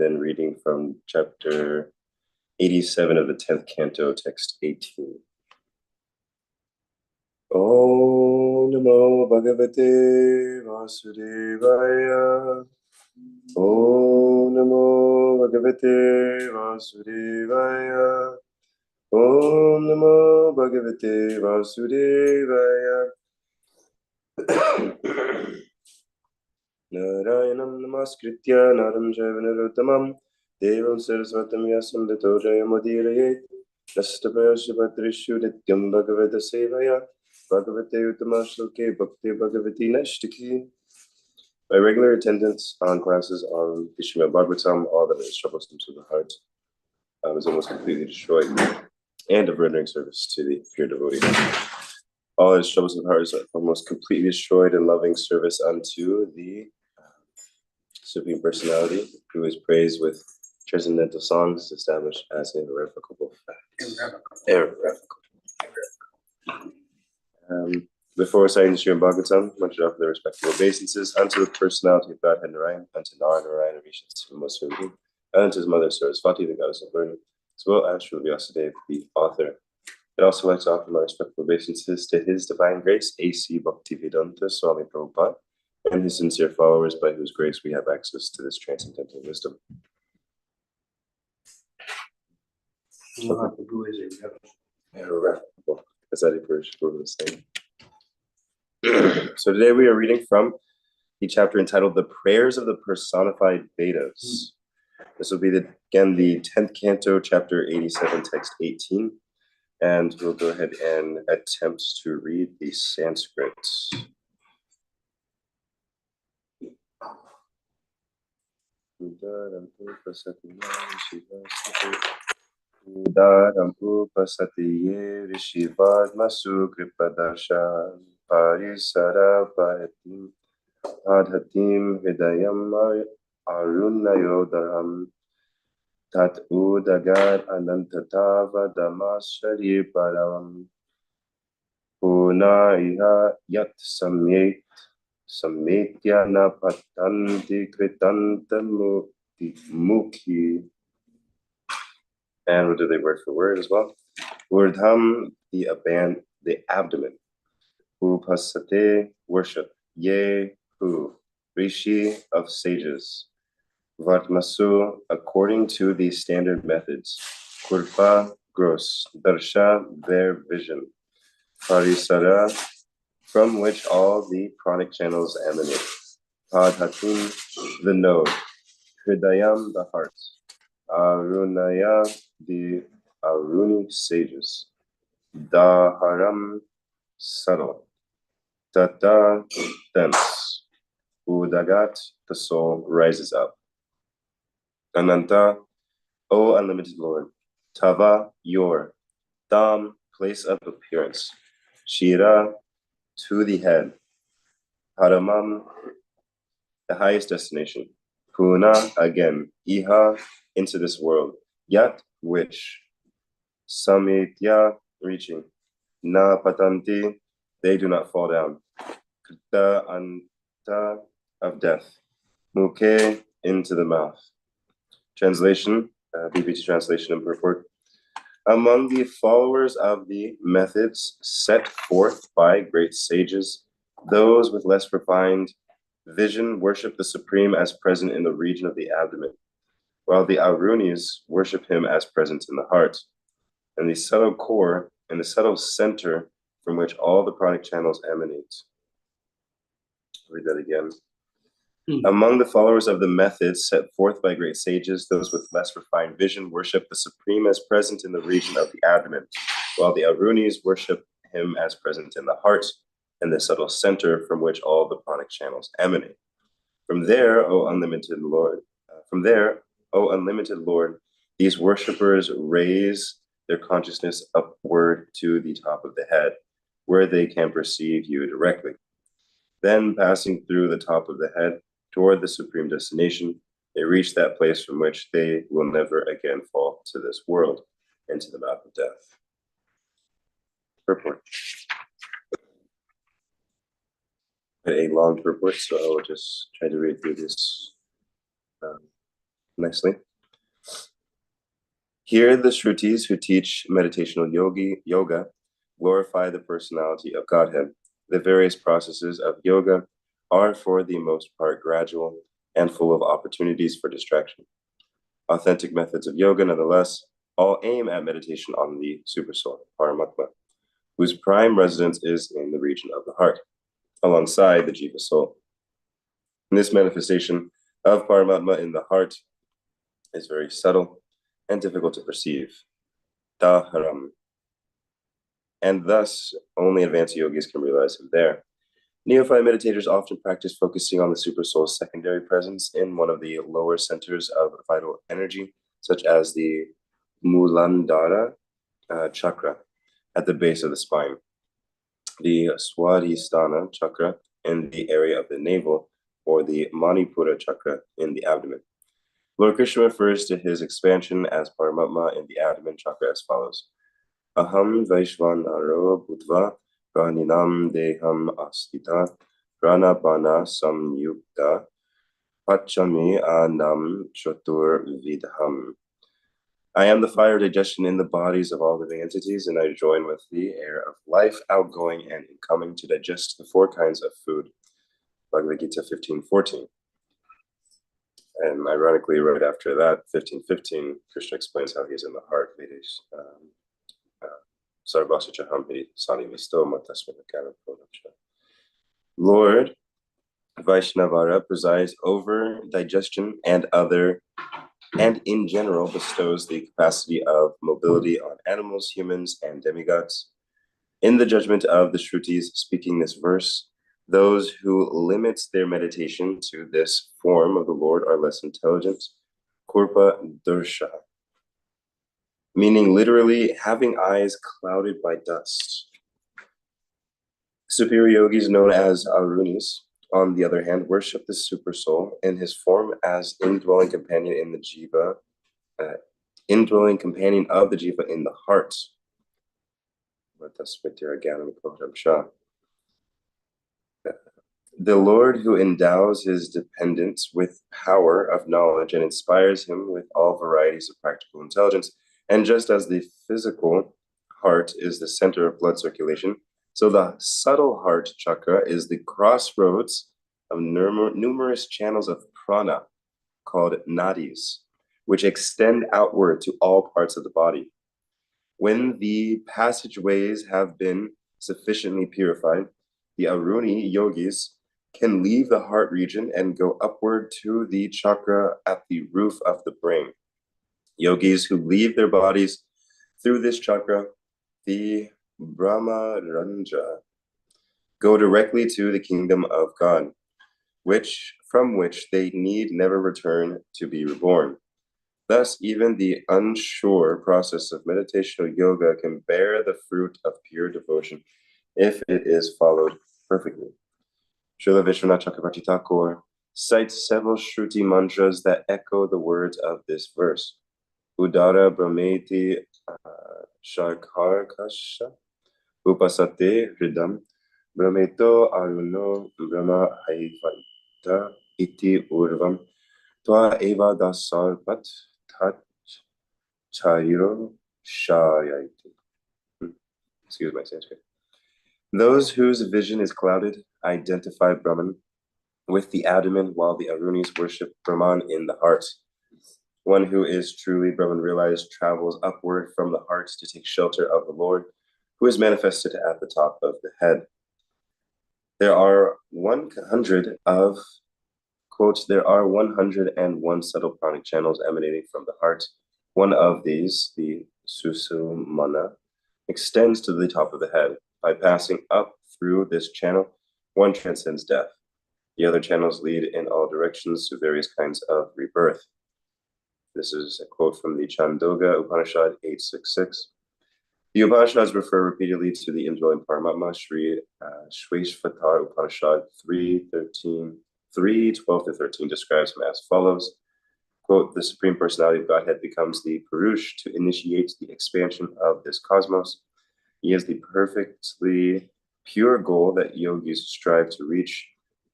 then reading from chapter 87 of the 10th canto, text 18. Om Namo Bhagavate Vasudevaya. Om Namo Bhagavate Vasudevaya. Om Namo Bhagavate Vasudevaya. Narayanam Namaskritya Naram Jaiva Narottamam Devam Saraswatam Yasam Vito Jayamodiraye Nastapaya Shivatrishu Nityam Bhagavata Sevaya Bhagavate Uttama Bhakti Bhagavati Nashtaki. By regular attendance on classes on the Srimad Bhagavatam, all that is troublesome to the heart is almost completely destroyed, and of rendering service to the pure devotee. All that is troublesome to the heart is almost completely destroyed in loving service unto the Supreme Personality, who is praised with transcendental songs established as irrevocable facts. Irrevocable. Before reciting the Srimad Bhagavatam, one should offer their respectful obeisances unto the personality of Godhead Narayan, unto Narayan, Rishis, the most holy, and unto his mother Saraswati, the goddess of learning, as well as Srila Vyasadeva, the author. I'd also like to offer my respectful obeisances to His Divine Grace, A.C. Bhaktivedanta Swami Prabhupada, and his sincere followers, by whose grace we have access to this transcendental wisdom. Irrevocable. As that was saying. So today we are reading from the chapter entitled The Prayers of the Personified Vedas. This will be, again, the 10th canto, chapter 87, text 18. And we'll go ahead and attempt to read the Sanskrit. Udaram upasatiye rishivad masu kripadasha parisara pahatim adhatim hridayam arunayodaram tat udagar anantatava damashari param puna iha yat samyetya na patanti kritanta mukhi. And we'll do the word for word as well. Urdham, the abdomen. Upasate, worship. Ye, who. Rishi, of sages. Vatmasu, according to the standard methods. Kurpa, gross. Darsha, their vision. Parisara, from which all the pranic channels emanate. Padhatim, the node. Hridayam, the heart. Arunaya, the Aruni sages. Daharam, subtle. Tata, thence. Udagat, the soul rises up. Ananta, O unlimited Lord. Tava, your. Dham, place of appearance. Shira, to the head. Paramam, the highest destination. Puna, again. Iha, into this world. Yat, which. Samitya, reaching. Na patanti, they do not fall down. Krita anta, of death. Mukhe, into the mouth. Translation, BBT translation and purport. Among the followers of the methods set forth by great sages, those with less refined vision worship the Supreme as present in the region of the abdomen, while the Arunis worship him as present in the heart, and the subtle core and the subtle center from which all the pranic channels emanate. Read that again. Among the followers of the methods set forth by great sages, those with less refined vision worship the Supreme as present in the region of the abdomen, while the Arunis worship him as present in the heart and the subtle center from which all the pranic channels emanate. From there, O unlimited Lord, these worshippers raise their consciousness upward to the top of the head, where they can perceive you directly. Then, passing through the top of the head toward the supreme destination, they reach that place from which they will never again fall to this world, into the mouth of death. Purport. A long purport, so I will just try to read through this nicely. Here, the Shrutis who teach meditational yoga glorify the personality of Godhead. The various processes of yoga are, for the most part, gradual and full of opportunities for distraction. Authentic methods of yoga, nonetheless, all aim at meditation on the Supersoul, Paramatma, whose prime residence is in the region of the heart, alongside the Jiva soul. And this manifestation of Paramatma in the heart is very subtle and difficult to perceive. Daharam. And thus, only advanced yogis can realize him there. Neophyte meditators often practice focusing on the Supersoul's secondary presence in one of the lower centers of vital energy, such as the Muladhara chakra at the base of the spine, the Swadhisthana chakra in the area of the navel, or the Manipura chakra in the abdomen. Lord Krishna refers to his expansion as Paramatma in the abdomen chakra as follows. Aham Vaishvanaro Bhutva Praninam Deham Astita Pranapana Samyukta Pachami Anam Chatur Vidham. I am the fire of digestion in the bodies of all living entities, and I join with the air of life, outgoing and incoming, to digest the four kinds of food. Bhagavad Gita 15:14. And ironically, right after that, 15:15, Krishna explains how he's in the heart. Lord Vaishnavara presides over digestion and in general bestows the capacity of mobility on animals, humans, and demigods. In the judgment of the Shrutis speaking this verse, those who limit their meditation to this form of the Lord are less intelligent. Kurpa Dursha, meaning literally having eyes clouded by dust. Superior yogis known as Arunis, on the other hand, worship the Supersoul in his form as indwelling companion in the Jiva, indwelling companion of the Jiva in the heart. The Lord who endows his dependent with power of knowledge and inspires him with all varieties of practical intelligence. And just as the physical heart is the center of blood circulation, so the subtle heart chakra is the crossroads of numerous channels of prana called nadis, which extend outward to all parts of the body. When the passageways have been sufficiently purified, the Aruni yogis can leave the heart region and go upward to the chakra at the roof of the brain. Yogis who leave their bodies through this chakra, the Brahma Ranja, go directly to the kingdom of God, from which they need never return to be reborn. Thus, even the unsure process of meditational yoga can bear the fruit of pure devotion if it is followed perfectly. Srila Vishwanath Chakravarti Thakur cites several Shruti mantras that echo the words of this verse. Udara Brahmeti Sharkarkasha Upasate Hridam Brahmeto Aruno Brahma Haivaita Iti Urvam Twa Eva Dasarpat Tat Chairo Shayati. Excuse my Sanskrit. Those whose vision is clouded identify Brahman with the abdomen, while the Arunis worship Brahman in the heart. One who is truly Brahman realized travels upward from the heart to take shelter of the Lord, who is manifested at the top of the head. There are 100 of, quote, there are 101 subtle pranic channels emanating from the heart. One of these, the Susumana, extends to the top of the head. By passing up through this channel, one transcends death. The other channels lead in all directions to various kinds of rebirth. This is a quote from the Chandogya Upanishad 8.6.6. The Upanishads refer repeatedly to the indwelling Paramatma. Sri Shveshvatar Upanishad 3:12-13 describes him as follows. Quote, the Supreme Personality of Godhead becomes the Purush to initiate the expansion of this cosmos. He is the perfectly pure goal that yogis strive to reach,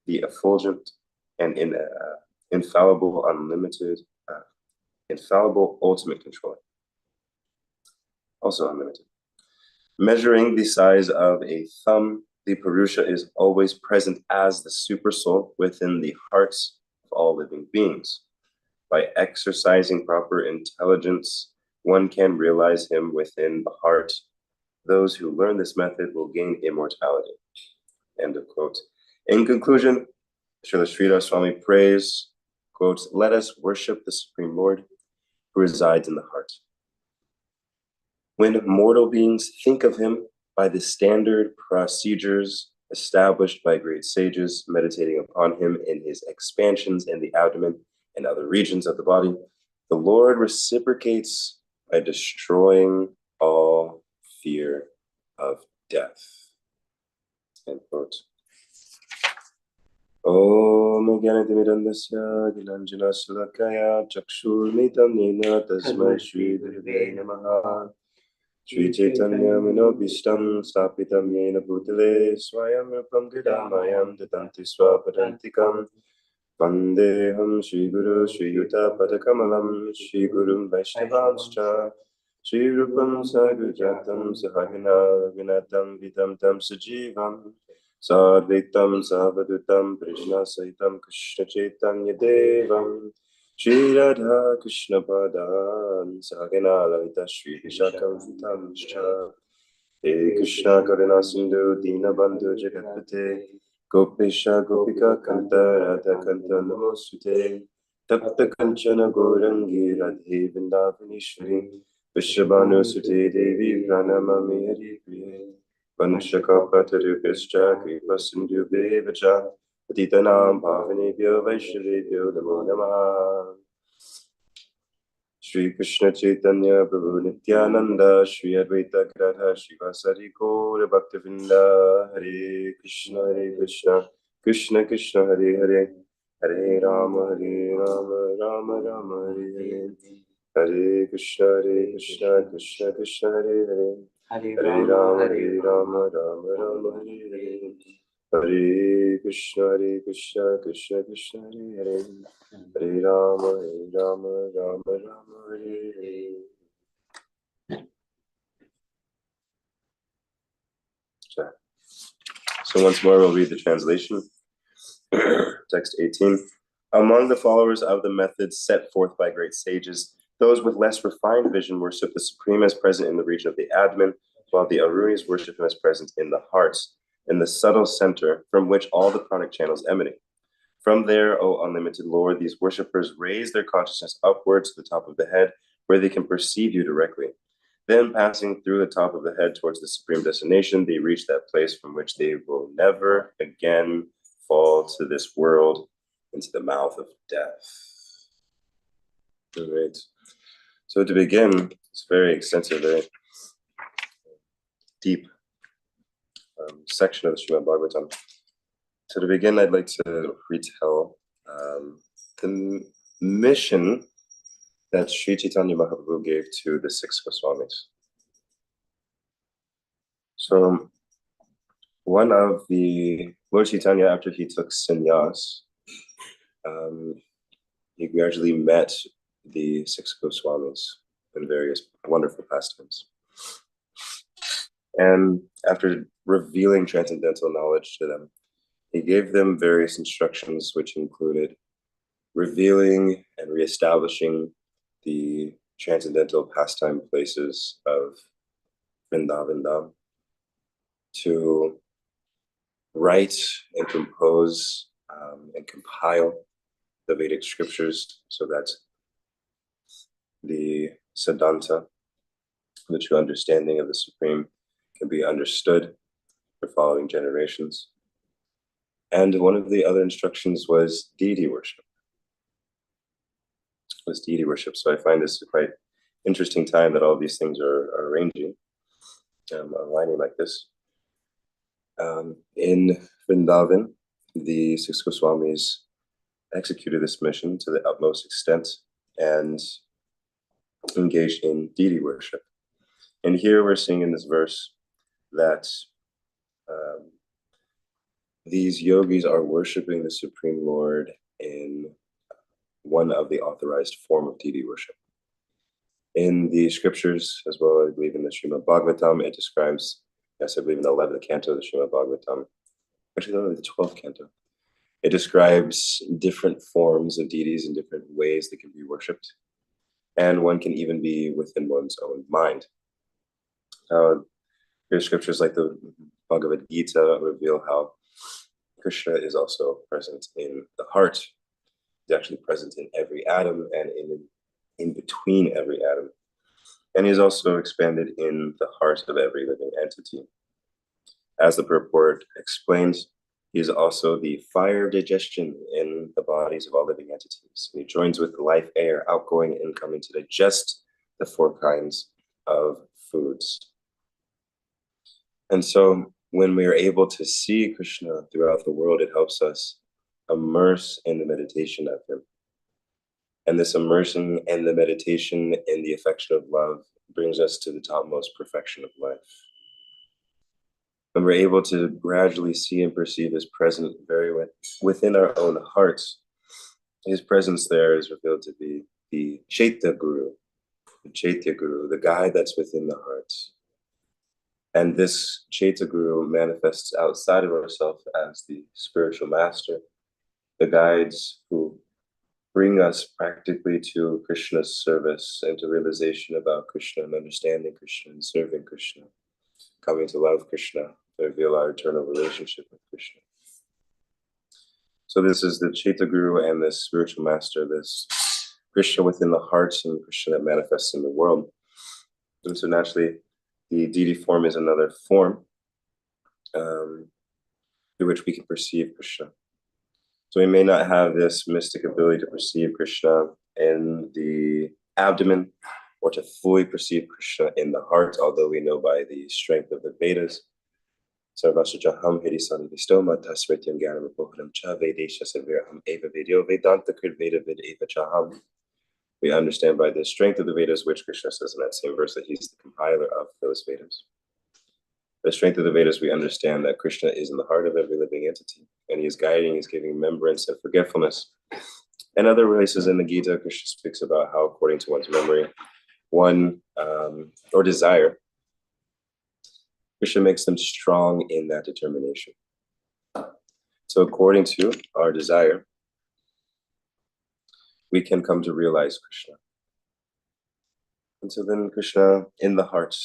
the effulgent and infallible, unlimited, infallible, ultimate controller, also unlimited. Measuring the size of a thumb, the Purusha is always present as the supersoul within the hearts of all living beings. By exercising proper intelligence, one can realize him within the heart. Those who learn this method will gain immortality. End of quote. In conclusion, Srila Sridhar Swami prays, quote, "Let us worship the Supreme Lord who resides in the heart. When mortal beings think of him by the standard procedures established by great sages, meditating upon him in his expansions in the abdomen and other regions of the body, the Lord reciprocates by destroying all fear of death." End quote. Om Gyanatimirandasya Gilanjana Sulakaya Chakshurmitam Nena Tasmai Shri Gurave Namaha Shri Chaitanya Manobishtam Stapitam Yena Bhutale Swayam Rupam Gadamayam Dadanti Swapadantikam Vandeham Shri Guru Shri Yuta Padakamalam Shri Gurum Vaishnavanscha Shri Rupam Sagujatam Sahagana Raghunatam Vidam Tam Sajivam Sadvitam Savadutam Krishna Saitam Krishna Chaitanya Devam Shri Radha Krishna Padam Sahagana Lalita Shri Vishakam Vitamscha He Krishna Karuna Sindhu Dinabandhu Jagatpate Gopesha Gopika Kanta Radha Kanta Namosute Tapta Kanchana Gaurangi Radhe Vrindavaneshwari Vishabhanu Sute Devi Pranamami Hari Priye Vanshakapatarubhischa Kripa Sindhu Bevacha Patitanam Pavanebhyo Vaishnavebhyo Namo Namaha Shri Krishna Chaitanya Prabhu Nityananda Shri Advaita Gadadhar Shivasari Gaura Bhaktivinda Hare Krishna Krishna Krishna Hare Hare Hare Rama Rama Rama Hare Hare Hare Krishna Krishna Krishna Hare Hare Hare Rama Rama Rama Hare Hare Hare Krishna Krishna Krishna Hare Hare Hare Rama Rama Rama Hare Hare. So once more we'll read the translation. Text 18. Among the followers of the methods set forth by great sages, those with less refined vision worship the Supreme as present in the region of the abdomen, while the Arunis worship him as present in the heart, in the subtle center from which all the pranic channels emanate. From there, O unlimited Lord, these worshippers raise their consciousness upwards to the top of the head, where they can perceive you directly. Then, passing through the top of the head towards the supreme destination, they reach that place from which they will never again fall to this world, into the mouth of death. All right. So to begin, it's very extensive, very deep section of the Srimad Bhagavatam. So to begin, I'd like to retell the mission that Sri Chaitanya Mahaprabhu gave to the 6 Goswamis. So one of the Lord Chaitanya, after he took sannyas, he gradually met the 6 Goswamis in various wonderful pastimes. And after revealing transcendental knowledge to them, he gave them various instructions, which included revealing and reestablishing the transcendental pastime places of Vrindavan Dham, to write and compose and compile the Vedic scriptures so that the Siddhanta, the true understanding of the Supreme, can be understood for following generations. And one of the other instructions was deity worship. So I find this a quite interesting time that all these things are arranging, aligning like this. In Vrindavan, the 6 Goswamis executed this mission to the utmost extent and engaged in deity worship. And here we're seeing in this verse that these yogis are worshiping the Supreme Lord in one of the authorized form of deity worship. In the scriptures, as well, I believe in the Srimad Bhagavatam, it describes, yes, I believe in the 11th canto of the Srimad Bhagavatam, actually no, the 12th canto, it describes different forms of deities in different ways that can be worshipped. And one can even be within one's own mind. There's scriptures like the Bhagavad Gita reveal how Krishna is also present in the heart. He's actually present in every atom and in between every atom. And he's also expanded in the heart of every living entity. As the purport explains, he is also the fire of digestion in the bodies of all living entities. And he joins with the life air, outgoing and incoming, to digest the 4 kinds of foods. And so when we are able to see Krishna throughout the world, it helps us immerse in the meditation of him. And this immersion and the meditation in the affection of love brings us to the topmost perfection of life. When we're able to gradually see and perceive his presence very within our own hearts, his presence there is revealed to be the Chaitya Guru, the guide that's within the hearts. And this Chaitya Guru manifests outside of ourselves as the spiritual master, the guides who bring us practically to Krishna's service and to realization about Krishna and understanding Krishna and serving Krishna, coming to love Krishna, to reveal our eternal relationship with Krishna. So this is the Chaitya Guru and this spiritual master, this Krishna within the hearts and Krishna that manifests in the world. And so naturally, the deity form is another form through which we can perceive Krishna. So we may not have this mystic ability to perceive Krishna in the abdomen or to fully perceive Krishna in the heart, although we know by the strength of the Vedas. Sarvasajaham Hidisani Vistoma Tasrityam Gyanamupohanam Cha Vedesha Saviraham Eva Vedyo Vedanta Kridveda Vid Eva Chaham. We understand by the strength of the Vedas, which Krishna says in that same verse that he's the compiler of those Vedas. The strength of the Vedas, we understand that Krishna is in the heart of every living entity, and he is guiding, he's giving remembrance and forgetfulness. And other places in the Gita, Krishna speaks about how, according to one's memory, or desire, Krishna makes them strong in that determination. So according to our desire, we can come to realize Krishna. And so then Krishna in the heart,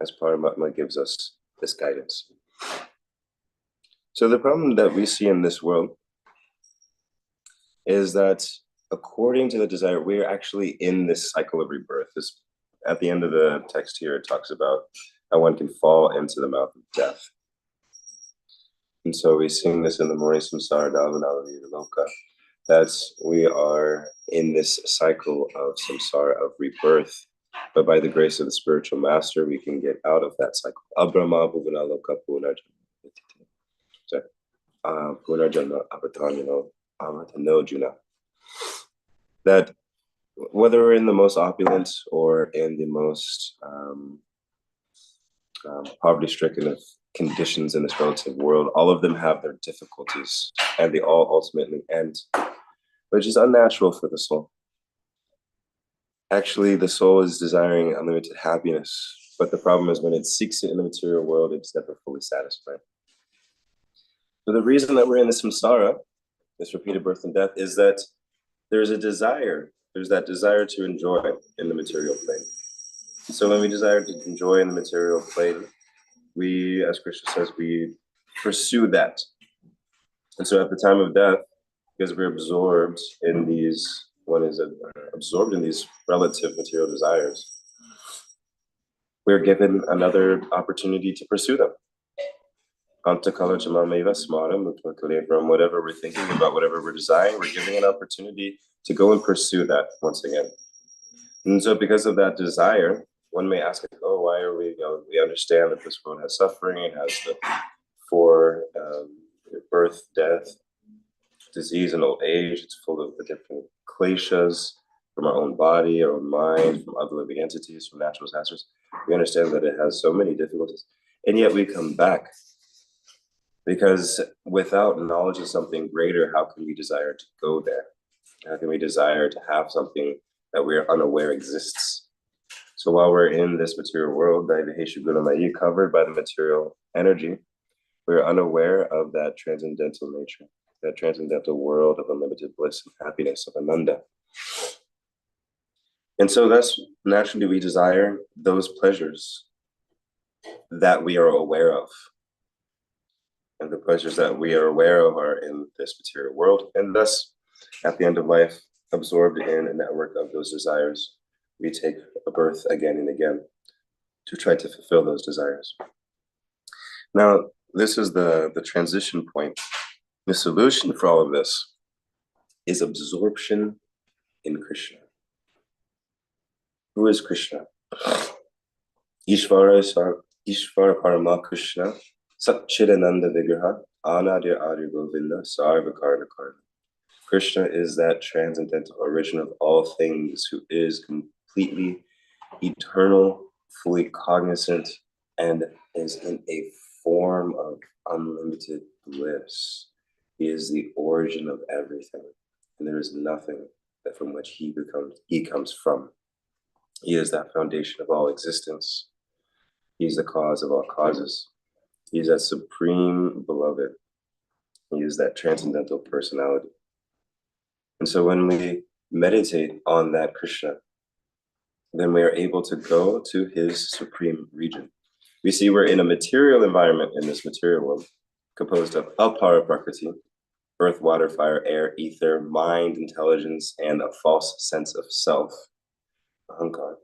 as Paramatma, gives us this guidance. So the problem that we see in this world is that according to the desire, we're actually in this cycle of rebirth. At the end of the text here, it talks about how one can fall into the mouth of death. And so we sing this in the morning, Samsara Davanalavi Loka, that we are in this cycle of samsara, of rebirth. But by the grace of the spiritual master, we can get out of that cycle. Abrahma Bhuvanaloka Punarjanma Avatanyano Avatano Juna. That whether we're in the most opulent or in the most poverty-stricken of conditions in this relative world, all of them have their difficulties, and they all ultimately end, which is unnatural for the soul. Actually, the soul is desiring unlimited happiness, but the problem is when it seeks it in the material world, it's never fully satisfied. So the reason that we're in this samsara, this repeated birth and death, is that there's a desire. There's that desire to enjoy in the material plane. So when we desire to enjoy in the material plane, we, as Krishna says, we pursue that. And so at the time of death, because we're absorbed in these, one is absorbed in these relative material desires, we're given another opportunity to pursue them. From whatever we're thinking about, whatever we're desiring, we're giving an opportunity to go and pursue that once again. And so because of that desire, one may ask, oh, why are we, we understand that this world has suffering, it has the four birth, death, disease, and old age. It's full of the different kleshas from our own body, our own mind, from other living entities, from natural disasters. We understand that it has so many difficulties. And yet we come back. Because without knowledge of something greater, how can we desire to go there? How can we desire to have something that we are unaware exists? So while we're in this material world, covered by the material energy, we're unaware of that transcendental nature, that transcendental world of unlimited bliss and happiness, of Ananda. And so thus, naturally, we desire those pleasures that we are aware of. And the pleasures that we are aware of are in this material world. And thus, at the end of life, absorbed in a network of those desires, we take a birth again and again to try to fulfill those desires. Now, this is the transition point. The solution for all of this is absorption in Krishna. Who is Krishna? Ishvara Parama Krishna, Satchidananda Vigraha, Anadir Adi Govinda, Sarvakarna Karna. Krishna is that transcendental origin of all things, who is completely eternal, fully cognizant, and is in a form of unlimited bliss. He is the origin of everything, and there is nothing that from which he comes from. He is that foundation of all existence. He's the cause of all causes. He's that supreme beloved. He is that transcendental personality. And so when we meditate on that Krishna, then we are able to go to his supreme region. We see we're in a material environment in this material world, composed of apara prakriti, earth, water, fire, air, ether, mind, intelligence, and a false sense of self, ahankar.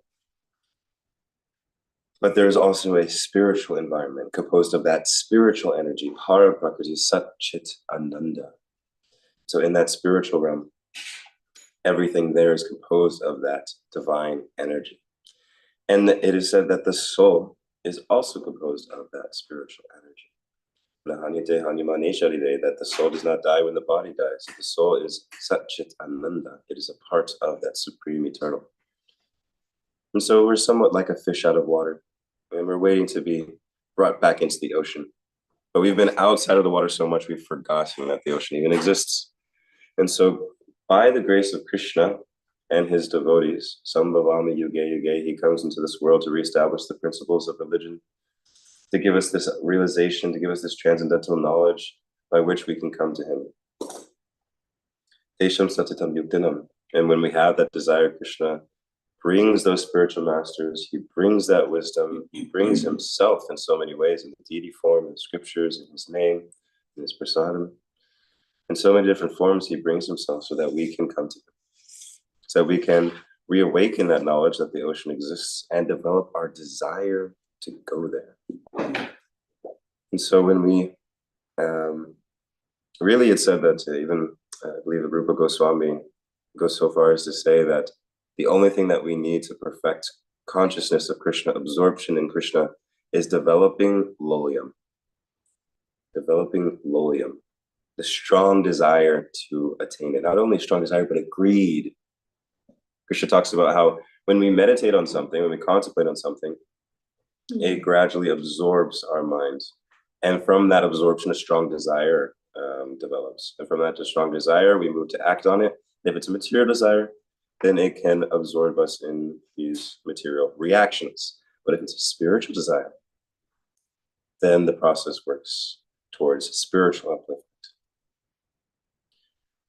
But there is also a spiritual environment composed of that spiritual energy, para prakriti, sat chit ananda. So in that spiritual realm, everything there is composed of that divine energy. And it is said that the soul is also composed of that spiritual energy. That the soul does not die when the body dies. The soul is Satchit Ananda. It is a part of that supreme eternal. And so we're somewhat like a fish out of water, and we're waiting to be brought back into the ocean. But we've been outside of the water so much we've forgotten that the ocean even exists. And so by the grace of Krishna and his devotees, Sambhavami Yuge Yuge, he comes into this world to reestablish the principles of religion, to give us this realization, to give us this transcendental knowledge by which we can come to him. Tesham Satitam Yuktinam. And when we have that desire, Krishna brings those spiritual masters, he brings that wisdom, he brings himself in so many ways, in the deity form, in the scriptures, in his name, in his prasadam. In so many different forms, he brings himself so that we can come to him, so that we can reawaken that knowledge that the ocean exists and develop our desire to go there. And so when we, really it's said that even, I believe Rupa Goswami goes so far as to say that the only thing that we need to perfect consciousness of Krishna, absorption in Krishna, is developing lolium. Developing lolium. The strong desire to attain it. Not only strong desire, but a greed. Krishna talks about how when we meditate on something, when we contemplate on something, it gradually absorbs our minds. And from that absorption, a strong desire develops. And from that strong desire, we move to act on it. If it's a material desire, then it can absorb us in these material reactions. But if it's a spiritual desire, then the process works towards spiritual upliftment.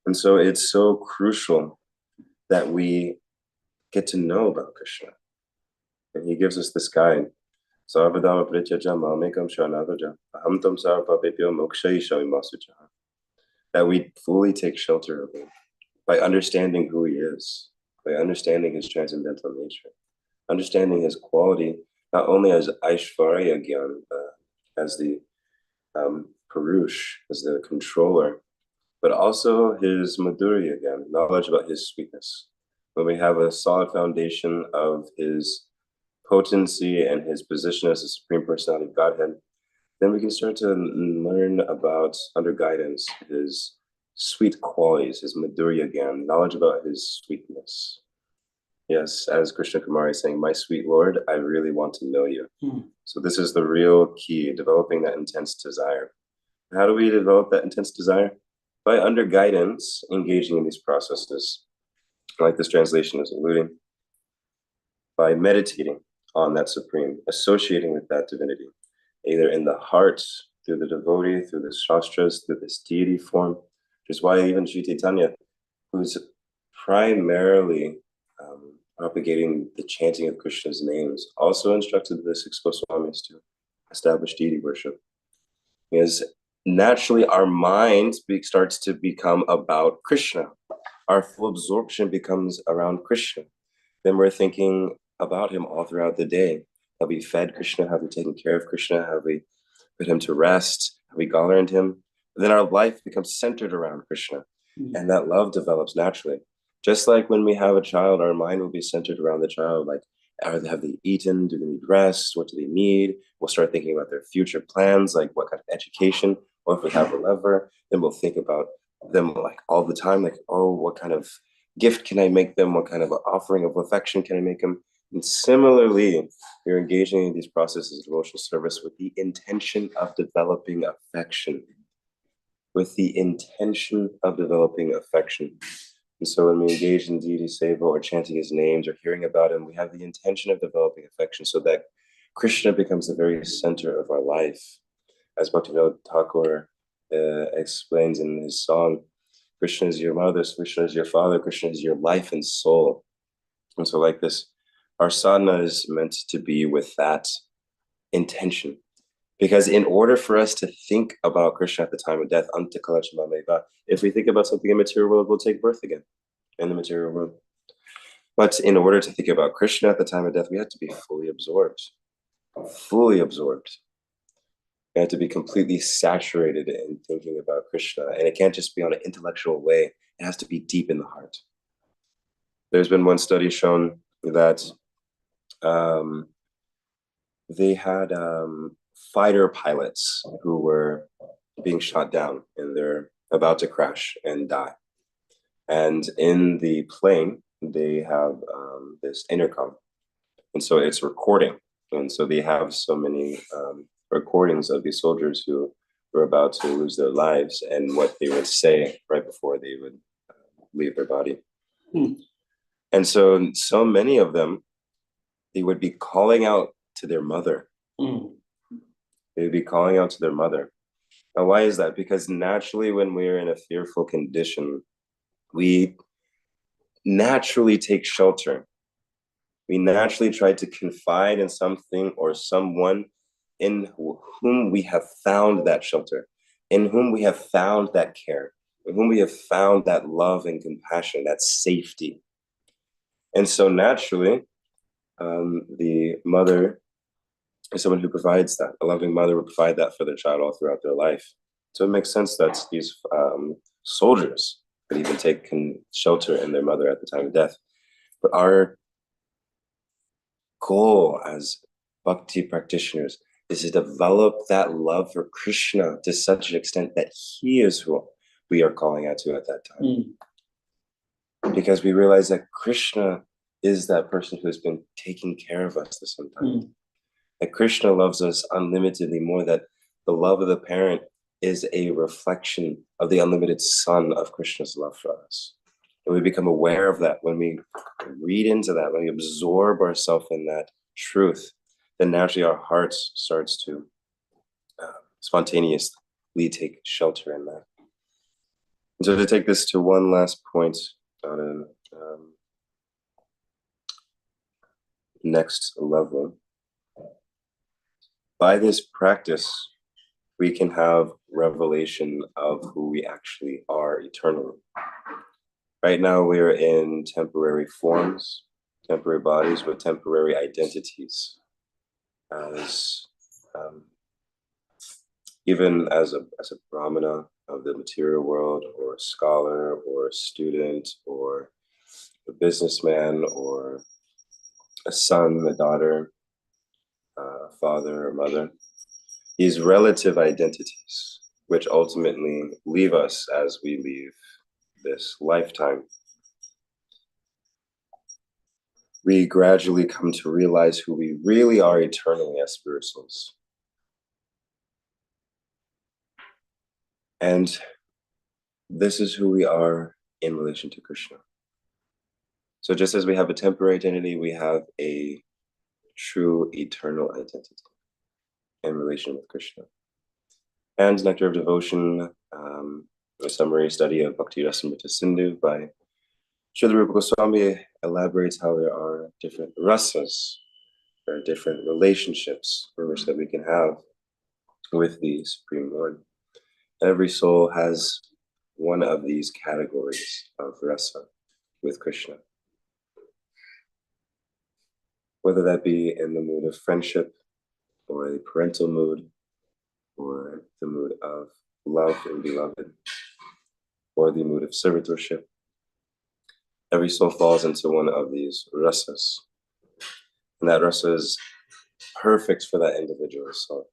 And so it's so crucial that we get to know about Krishna. And he gives us this guide. That we fully take shelter of him by understanding who he is, by understanding his transcendental nature, understanding his quality, not only as Aishvarya Gyan, as the Purush, as the controller, but also his Madhurya Gyan, knowledge about his sweetness. When we have a solid foundation of his potency and his position as the Supreme Personality of Godhead, then we can start to learn about, under guidance, his sweet qualities, his Madhurya Gyan, knowledge about his sweetness. Yes, as Krishna Kumari is saying, my sweet Lord, I really want to know you. So this is the real key, developing that intense desire. How do we develop that intense desire? By under guidance, engaging in these processes, like this translation is alluding, by meditating on that supreme, associating with that divinity, either in the heart, through the devotee, through the shastras, through this deity form, which is why even Sri Chaitanya, who's primarily propagating the chanting of Krishna's names, also instructed the six Goswamis to establish deity worship. Because naturally our mind starts to become about Krishna. Our full absorption becomes around Krishna. Then we're thinking about him all throughout the day. Have we fed Krishna? Have we taken care of Krishna? Have we put him to rest? Have we garlanded him? Then our life becomes centered around Krishna, and that love develops naturally. Just like when we have a child, our mind will be centered around the child. Like, have they eaten? Do they need rest? What do they need? We'll start thinking about their future plans, like what kind of education. Or if we have a lover, then we'll think about them like all the time, like, oh, what kind of gift can I make them? What kind of offering of affection can I make them? And similarly, you're engaging in these processes of devotional service with the intention of developing affection. With the intention of developing affection. And so when we engage in deity seva or chanting his names or hearing about him, we have the intention of developing affection so that Krishna becomes the very center of our life. As Bhaktivinoda Thakur explains in his song, Krishna is your mother, Krishna is your father, Krishna is your life and soul. And so like this, our sadhana is meant to be with that intention. Because in order for us to think about Krishna at the time of death, if we think about something in the material world, we'll take birth again in the material world. But in order to think about Krishna at the time of death, we have to be fully absorbed. Fully absorbed. We have to be completely saturated in thinking about Krishna. And it can't just be on an intellectual way. It has to be deep in the heart. There's been one study shown that they had fighter pilots who were being shot down and they're about to crash and die. And in the plane, they have this intercom. And so it's recording. And so they have so many recordings of these soldiers who were about to lose their lives and what they would say right before they would leave their body. And so many of them, they would be calling out to their mother. They would be calling out to their mother. Now, why is that? Because naturally, when we're in a fearful condition, we naturally take shelter. We naturally try to confide in something or someone in whom we have found that shelter, in whom we have found that care, in whom we have found that love and compassion, that safety. And so naturally, the mother is someone who provides that. A loving mother would provide that for their child all throughout their life. So it makes sense that these soldiers would even take shelter in their mother at the time of death. But our goal as bhakti practitioners is to develop that love for Krishna to such an extent that he is who we are calling out to at that time. Because we realize that Krishna is that person who has been taking care of us this entire time. That Krishna loves us unlimitedly more, that the love of the parent is a reflection of the unlimited sun of Krishna's love for us. And we become aware of that when we read into that, when we absorb ourselves in that truth, then naturally our hearts starts to spontaneously take shelter in that. And so to take this to one last point on a next level, by this practice, we can have revelation of who we actually are eternally. Right now, we're in temporary forms, temporary bodies with temporary identities. As even as a brahmana of the material world, or a scholar, or a student, or a businessman, or a son, a daughter, a father or mother, these relative identities, which ultimately leave us as we leave this lifetime. We gradually come to realize who we really are eternally as spirit souls. And this is who we are in relation to Krishna. So just as we have a temporary identity, we have a true eternal identity in relation with Krishna. And Nectar of Devotion, a summary study of Bhakti Rasamrita Sindhu by Srila Rupa Goswami, elaborates how there are different rasas, there are different relationships for which that we can have with the Supreme Lord. Every soul has one of these categories of rasa with Krishna. Whether that be in the mood of friendship, or the parental mood, or the mood of love and beloved, or the mood of servitorship. Every soul falls into one of these rasas. And that rasa is perfect for that individual soul.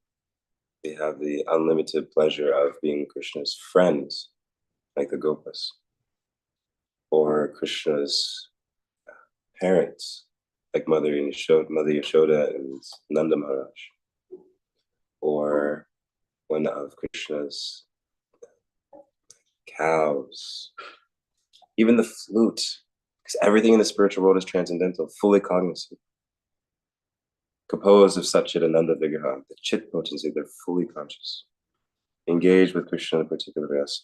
We have the unlimited pleasure of being Krishna's friends, like the Gopas, or Krishna's parents, like Mother Yashoda and Nanda Maharaj, or one of Krishna's cows, even the flute, because everything in the spiritual world is transcendental, fully cognizant, composed of Satchidananda Vigraha, the chit potency, they're fully conscious, engaged with Krishna in a particular rasa.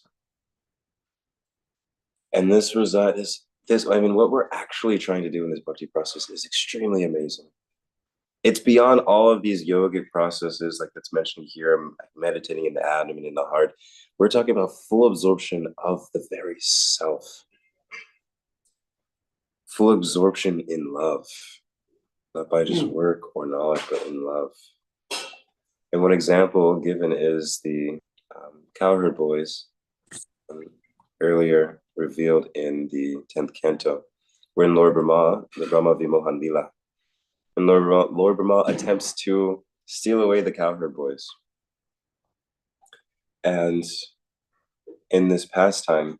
And this result is what we're actually trying to do in this bhakti process is extremely amazing. It's beyond all of these yogic processes like that's mentioned here, meditating in the abdomen, in the heart. We're talking about full absorption of the very self. Full absorption in love, not by just work or knowledge, but in love. And one example given is the cowherd boys, earlier revealed in the 10th canto, when Lord Brahma, the Brahma Vimohan Lila, and Lord Brahma attempts to steal away the cowherd boys. And in this pastime,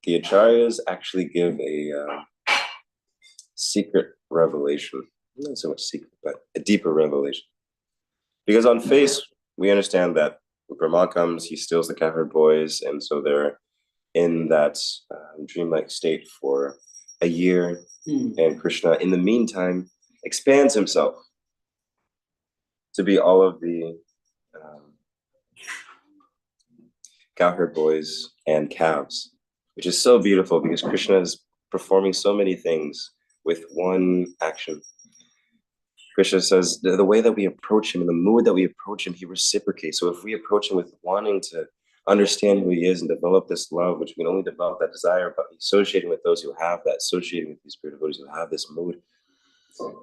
the acharyas actually give a secret revelation. Not so much secret, but a deeper revelation. Because on face, we understand that Brahma comes, he steals the cowherd boys, and so they're in that dreamlike state for a year. And Krishna, in the meantime, expands himself to be all of the cowherd boys and calves, which is so beautiful because Krishna is performing so many things with one action. Krishna says the way that we approach him, in the mood that we approach him, he reciprocates. So if we approach him with wanting to understand who he is and develop this love, which we can only develop that desire by associating with those who have that, associating with these spiritual devotees who have this mood,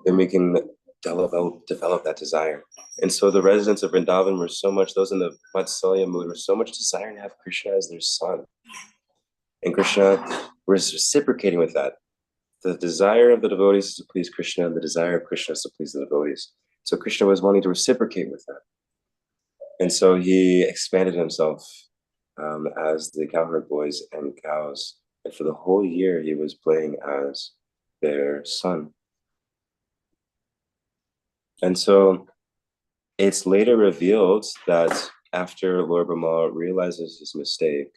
then we can develop that desire. And so the residents of Vrindavan were so much, those in the Vatsalya mood were so much desiring to have Krishna as their son. And Krishna was reciprocating with that. The desire of the devotees is to please Krishna, and the desire of Krishna is to please the devotees. So Krishna was wanting to reciprocate with that. And so he expanded himself as the cowherd boys and cows. And for the whole year, he was playing as their son. And so it's later revealed that after Lord Brahma realizes his mistake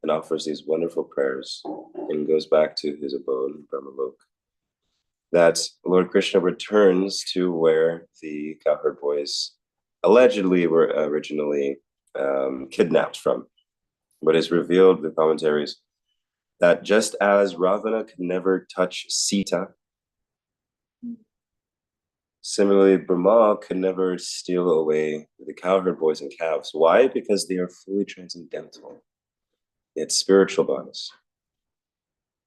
and offers these wonderful prayers and goes back to his abode in Brahmalok, that Lord Krishna returns to where the cowherd boys allegedly were originally kidnapped from. But it's revealed in the commentaries that just as Ravana could never touch Sita, similarly Brahma could never steal away the cowherd boys and calves. Why? Because they are fully transcendental. It's spiritual bodies.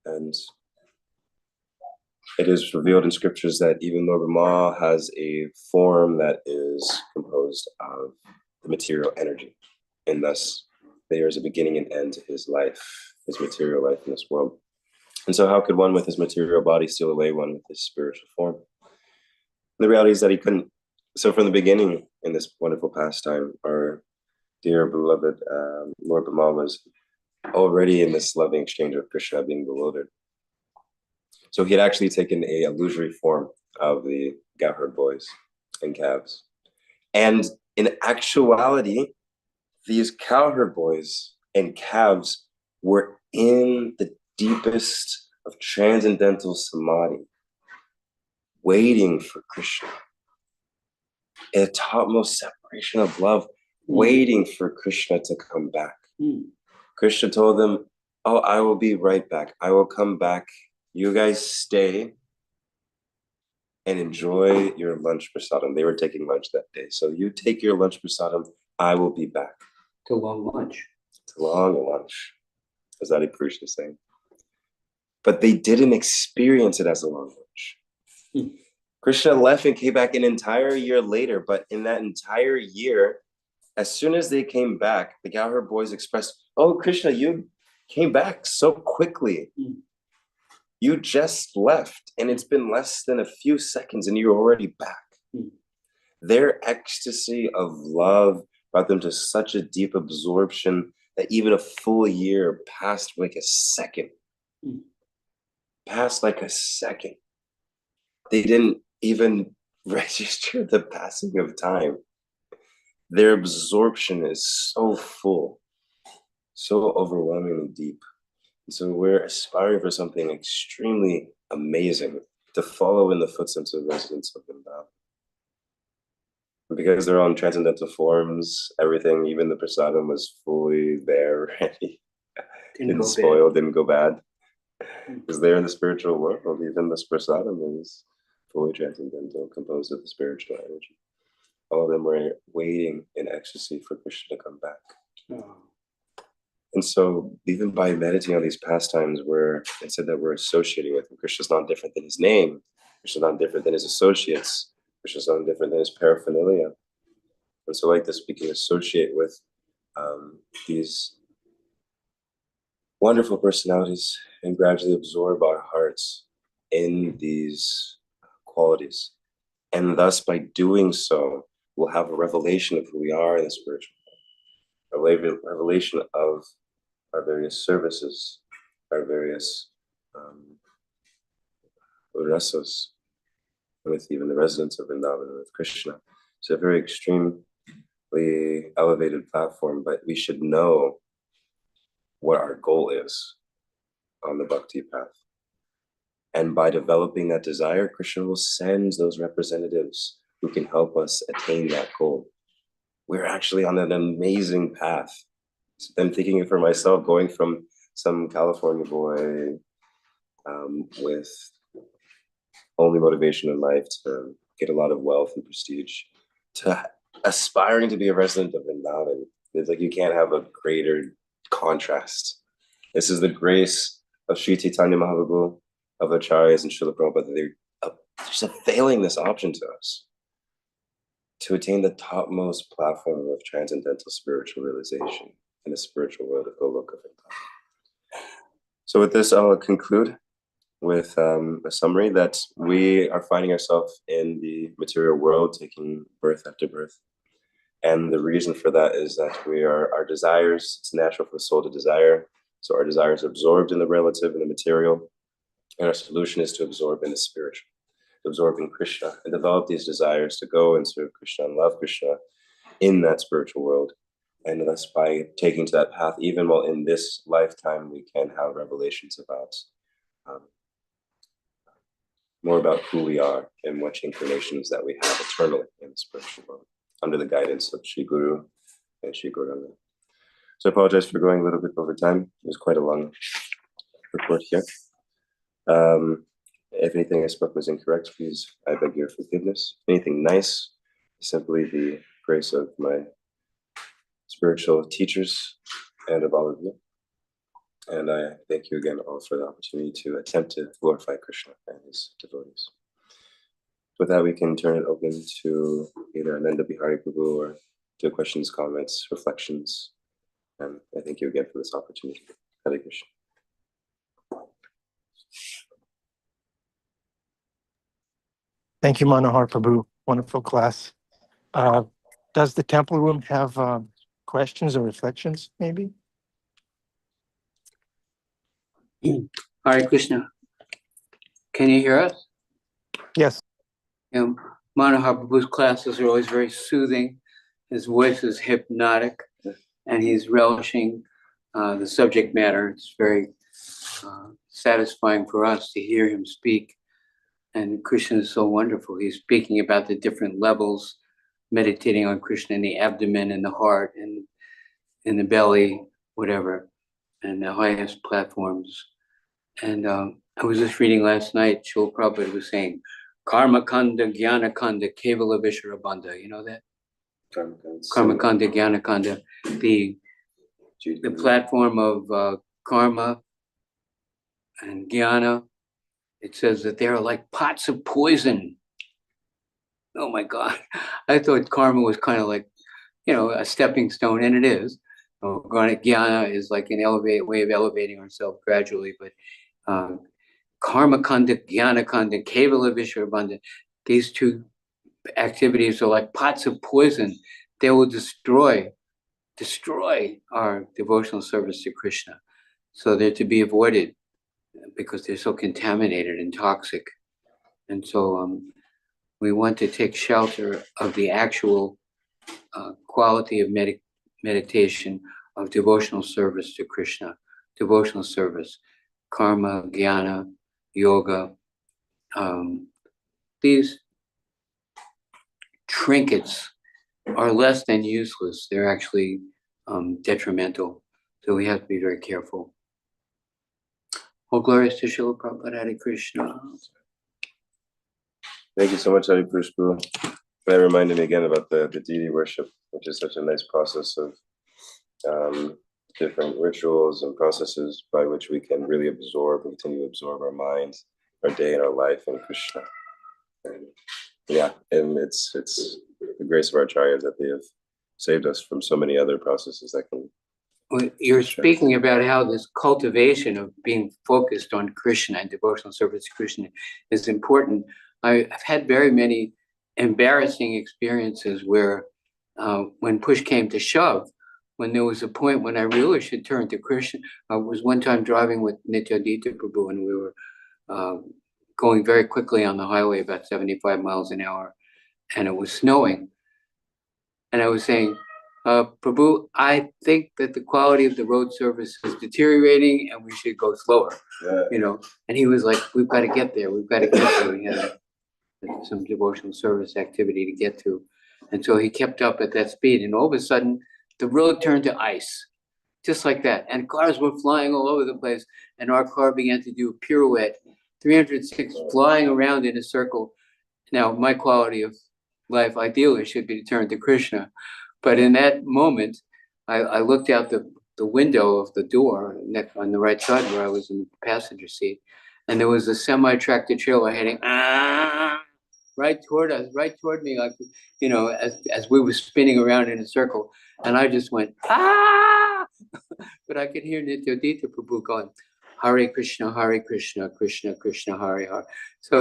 And it is revealed in scriptures that even Lord Brahma has a form that is composed of the material energy. And thus, there is a beginning and end to his life, his material life in this world. And so how could one with his material body steal away one with his spiritual form? And the reality is that he couldn't. So from the beginning in this wonderful pastime, our dear beloved Lord Brahma was already in this loving exchange of Krishna being bewildered. So he had actually taken a illusory form of the cowherd boys and calves. And in actuality, these cowherd boys and calves were in the deepest of transcendental samadhi, waiting for Krishna, a topmost separation of love, waiting for Krishna to come back. Krishna told them, oh, I will be right back. I will come back. You guys stay and enjoy your lunch prasadam. They were taking lunch that day. So you take your lunch prasadam. I will be back. It's a long lunch. It's a long lunch, as Adi Purush is saying. But they didn't experience it as a long lunch. Krishna left and came back an entire year later. But in that entire year, as soon as they came back, the Gowher boys expressed, oh, Krishna, you came back so quickly. You just left, and it's been less than a few seconds, and you're already back. Their ecstasy of love brought them to such a deep absorption that even a full year passed like a second. Passed like a second. They didn't even register the passing of time. Their absorption is so full, so overwhelmingly deep. So we're aspiring for something extremely amazing, to follow in the footsteps of residents of Vrindavan. Because they're on transcendental forms, everything, even the prasadam was fully there, ready. Didn't spoil, didn't go bad. Because they're in the spiritual world, even this prasadam is fully transcendental, composed of the spiritual energy. All of them were waiting in ecstasy for Krishna to come back. And so even by meditating on these pastimes, it said that we're associating with him. Krishna's not different than his name. Krishna's not different than his associates. Krishna's not different than his paraphernalia. And so like this, we can associate with these wonderful personalities and gradually absorb our hearts in these qualities. And thus, by doing so, we'll have a revelation of who we are in the spiritual world, a revelation of our various services, our various rasos, with even the residents of Vrindavan, with Krishna. It's a very extremely elevated platform, but we should know what our goal is on the bhakti path. And by developing that desire, Krishna will send those representatives who can help us attain that goal. We're actually on an amazing path. So I'm thinking it for myself, going from some California boy with only motivation in life to get a lot of wealth and prestige, to aspiring to be a resident of Vrindavan. It's like you can't have a greater contrast. This is the grace of Sri Chaitanya Mahaprabhu, of Acharyas and Srila Prabhupada. They're just availing this option to us to attain the topmost platform of transcendental spiritual realization in the spiritual world of Goloka Vrindavan. So with this, I'll conclude with a summary that we are finding ourselves in the material world, taking birth after birth. And the reason for that is that our desires, it's natural for the soul to desire. So our desires are absorbed in the relative and the material. And our solution is to absorb in the spiritual, to absorb in Krishna and develop these desires to go and serve Krishna and love Krishna in that spiritual world. And thus by taking to that path, even while in this lifetime, we can have revelations about more about who we are and which inclinations that we have eternally in the spiritual world, under the guidance of Shri Guru and Shri Gauranga. So I apologize for going a little bit over time. It was quite a long report here. If anything I spoke was incorrect, please, I beg your forgiveness. Anything nice, simply the grace of my spiritual teachers and of all of you. And I thank you again all for the opportunity to attempt to glorify Krishna and his devotees. With that, we can turn it open to either Ananda Bihari Prabhu or to questions, comments, reflections. And I thank you again for this opportunity. Hare Krishna. Thank you, Manohar Prabhu. Wonderful class. Does the temple room have questions or reflections, maybe? Hare Krishna. Can you hear us? Yes. Manohar Prabhu's classes are always very soothing. His voice is hypnotic, and he's relishing the subject matter. It's very satisfying for us to hear him speak. And Krishna is so wonderful. He's speaking about the different levels, meditating on Krishna in the abdomen and the heart and in the belly, whatever, and the highest platforms. And I was just reading last night, Srila Prabhupada was saying, Karma Kanda, Jnana Kanda, Kevala Visharabandha. You know that? Karma Kanda, Jnana Kanda. The platform of karma and jnana, it says that they are like pots of poison. Oh my God. I thought karma was kind of like, a stepping stone, and it is. Jnana is like an way of elevating ourselves gradually, but karma kanda, jnana kanda, kevala visharabandha, these two activities are like pots of poison. They will destroy our devotional service to Krishna. So they're to be avoided because they're so contaminated and toxic. And so we want to take shelter of the actual quality of meditation, of devotional service to Krishna, devotional service, karma, jnana, yoga. These trinkets are less than useless. They're actually detrimental. So we have to be very careful. All glories to Srila Prabhupada, Hare Krishna. Thank you so much, Hari Prabhu. That reminded me again about the deity worship, which is such a nice process of different rituals and processes by which we can really continue to absorb our minds, our day, and our life in Krishna. And and it's the grace of our acharyas that they have saved us from so many other processes that can. Well, you're speaking about how this cultivation of being focused on Krishna and devotional service to Krishna is important. I've had very many embarrassing experiences where when push came to shove, when there was a point when I really should turn to Krishna. I was one time driving with Nityadita Prabhu, and we were going very quickly on the highway, about 75 miles an hour, and it was snowing. And I was saying, Prabhu, I think that the quality of the road service is deteriorating and we should go slower, And he was like, we've got to get there. We've got to get there. We had some devotional service activity to get to. And so he kept up at that speed. And all of a sudden, the road turned to ice, just like that. And cars were flying all over the place. And our car began to do a pirouette, 306, flying around in a circle. Now, my quality of life ideally should be to turn to Krishna. But in that moment, I looked out the window of the door on the right side where I was in the passenger seat, and there was a semi-tractor trailer heading right toward us, right toward me, like, as we were spinning around in a circle. And I just went, but I could hear Nityadita Prabhu going, Hare Krishna, Krishna Krishna, Hare Hare. So,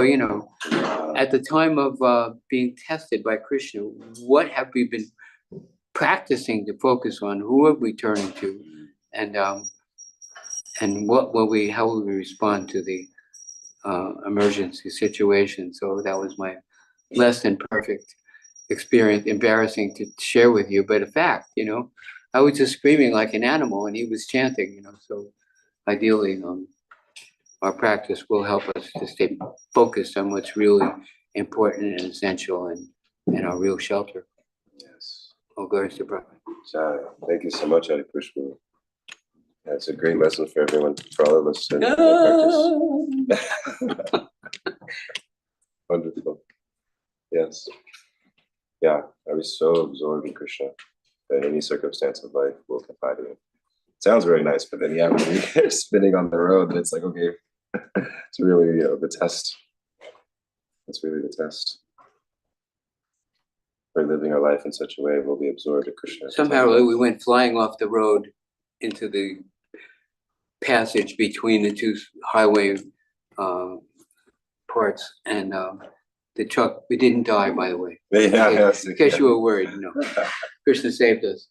at the time of being tested by Krishna, what have we been practicing to focus on? Who are we turning to? And what will how will we respond to the emergency situation? So that was my less than perfect experience, embarrassing to share with you, but a fact, I was just screaming like an animal and he was chanting, so ideally our practice will help us to stay focused on what's really important and essential and our real shelter. Yes. All glories to Prabhupada. Thank you so much, Hari Krishna. That's a great lesson for everyone, for all of us in practice. Wonderful. Yes. Yeah, I was so absorbed in Krishna that any circumstance of life will confide in him. Sounds very nice, but then when you're spinning on the road, then it's like, okay, it's really the test. It's really the test. For living our life in such a way, we'll be absorbed in Krishna. Somehow we went flying off the road into the passage between the two highway parts, and the truck, we didn't die, by the way. Yeah, in case you were worried, Krishna saved us.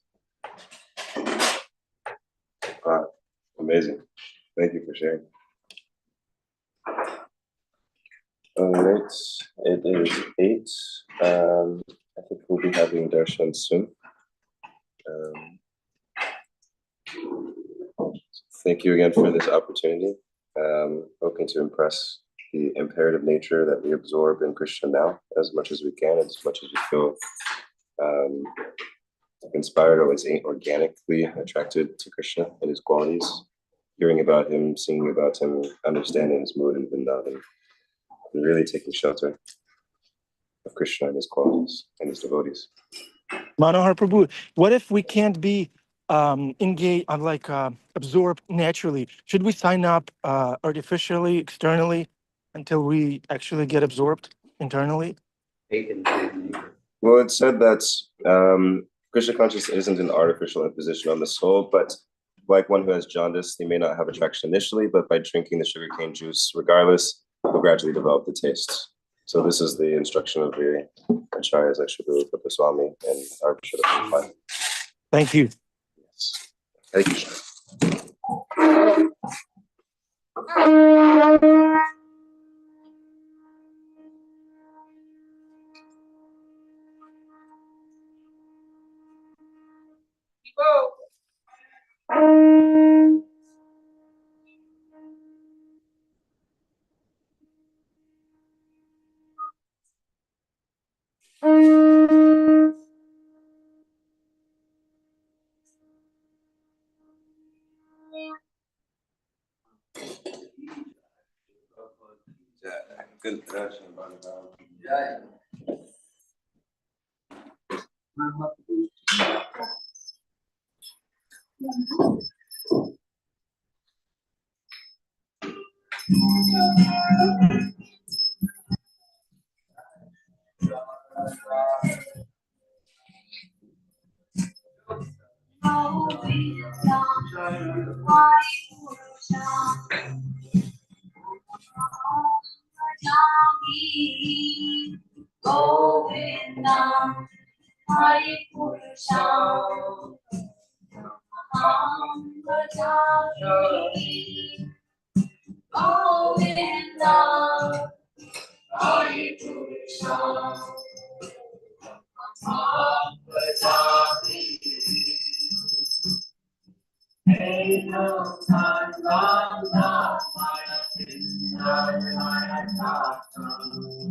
Wow, amazing. Thank you for sharing. All right, it is 8. I think we'll be having darshan soon. Thank you again for this opportunity. Hoping to impress the imperative nature that we absorb in Krishna now as much as we can, as much as we feel inspired or organically attracted to Krishna and his qualities, hearing about him, singing about him, understanding his mood in Vrindavan, and really taking shelter of Krishna and his qualities and his devotees. Manohar Prabhu, what if we can't be engaged, absorbed naturally? Should we sign up artificially, externally, until we actually get absorbed internally? Well, it's said that Krishna consciousness isn't an artificial imposition on the soul, but like one who has jaundice, they may not have attraction initially, but by drinking the sugarcane juice, regardless, will gradually develop the taste. So this is the instruction of the acharyas like Sri Goswami and our Bishop. Thank you. Yes. Thank you. Good. Govindam Hari Purusham Aham Bhajami Govindam Hari Purusham Aham Bhajami Eno Tanvanda Maya Maya Tatam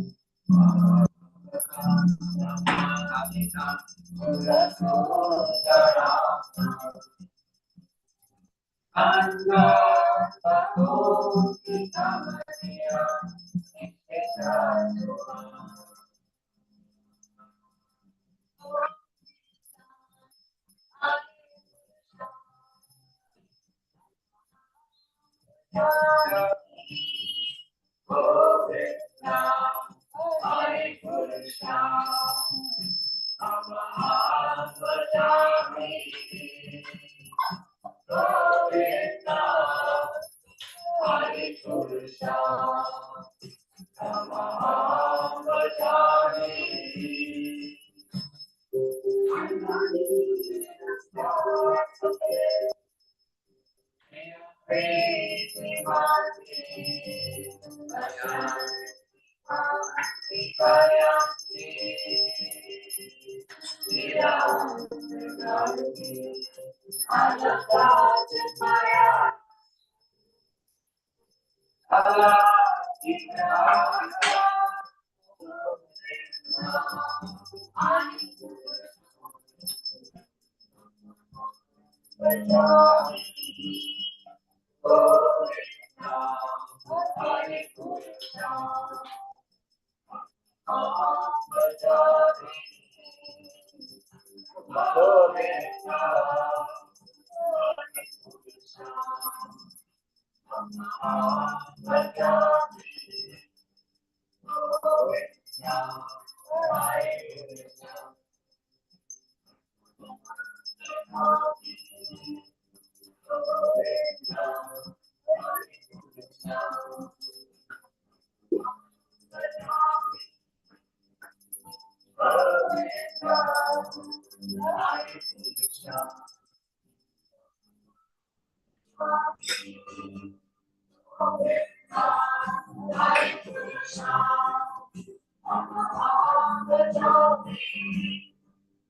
Hari Krishna,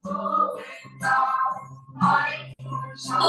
Govinda, Hari Krishna,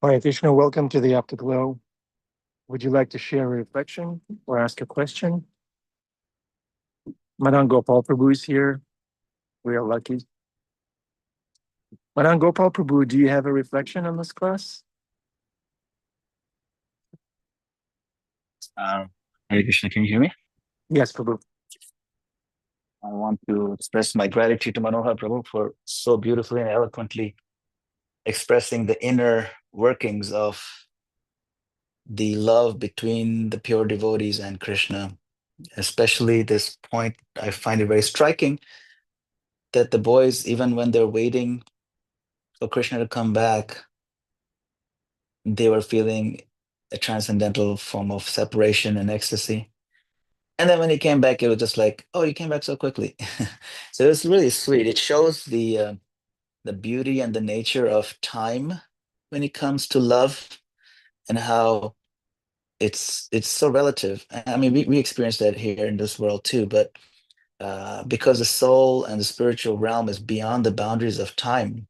Hi, Krishna. Welcome to the Afterglow. Would you like to share a reflection or ask a question? Madan Gopal Prabhu is here. We are lucky. Madan Gopal Prabhu, do you have a reflection on this class? Hare Krishna, can you hear me? Yes, Prabhu. I want to express my gratitude to Manohar Prabhu for so beautifully and eloquently expressing the inner workings of the love between the pure devotees and Krishna. Especially this point, I find it very striking that the boys, even when they're waiting for Krishna to come back, they were feeling a transcendental form of separation and ecstasy. And then when he came back, it was just like, oh, you came back so quickly. So it's really sweet. It shows the beauty and the nature of time when it comes to love and how it's so relative. I mean, we experience that here in this world too, but because the soul and the spiritual realm is beyond the boundaries of time.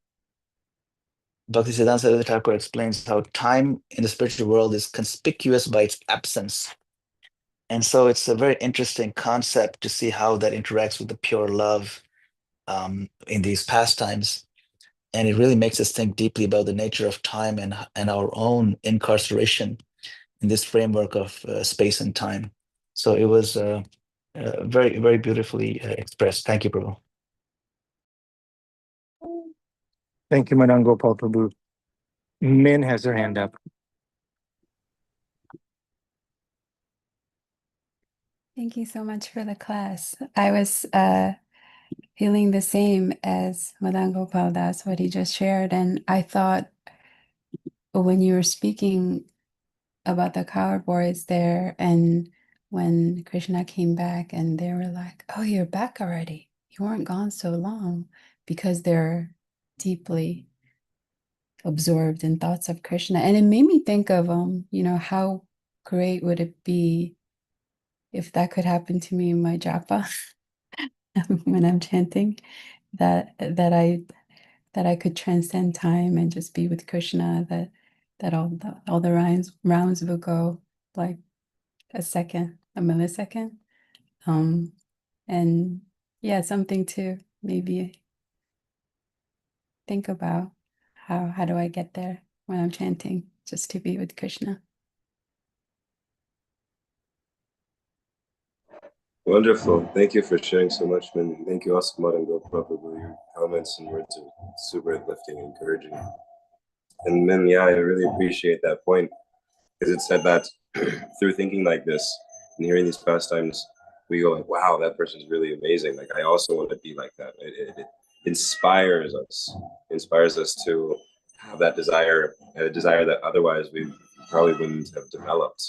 Bhaktisiddhanta Saraswati Thakur explains how time in the spiritual world is conspicuous by its absence. And so it's a very interesting concept to see how that interacts with the pure love in these pastimes. And it really makes us think deeply about the nature of time and our own incarceration in this framework of space and time. So it was very, very beautifully expressed. Thank you, Prabhu. Thank you, Madan Gopal Prabhu. Min has her hand up. Thank you so much for the class. I was feeling the same as Madan Gopal Das, what he just shared. And I thought when you were speaking about the coward boys there, and when Krishna came back and they were like, oh, you're back already. You weren't gone so long, because they're deeply absorbed in thoughts of Krishna. And it made me think of, how great would it be if that could happen to me in my japa when I'm chanting, that I could transcend time and just be with Krishna, that all the rounds will go like a millisecond. And yeah, something to maybe think about. How do I get there when I'm chanting, just to be with Krishna? Wonderful. Thank you for sharing so much, and thank you also, Madan Gopal, for your comments and words are super uplifting and encouraging. And then, yeah, I really appreciate that point, because it said that through thinking like this and hearing these pastimes, we go like, wow, that person's really amazing. Like, I also want to be like that. It inspires us to have that desire, a desire that otherwise we probably wouldn't have developed.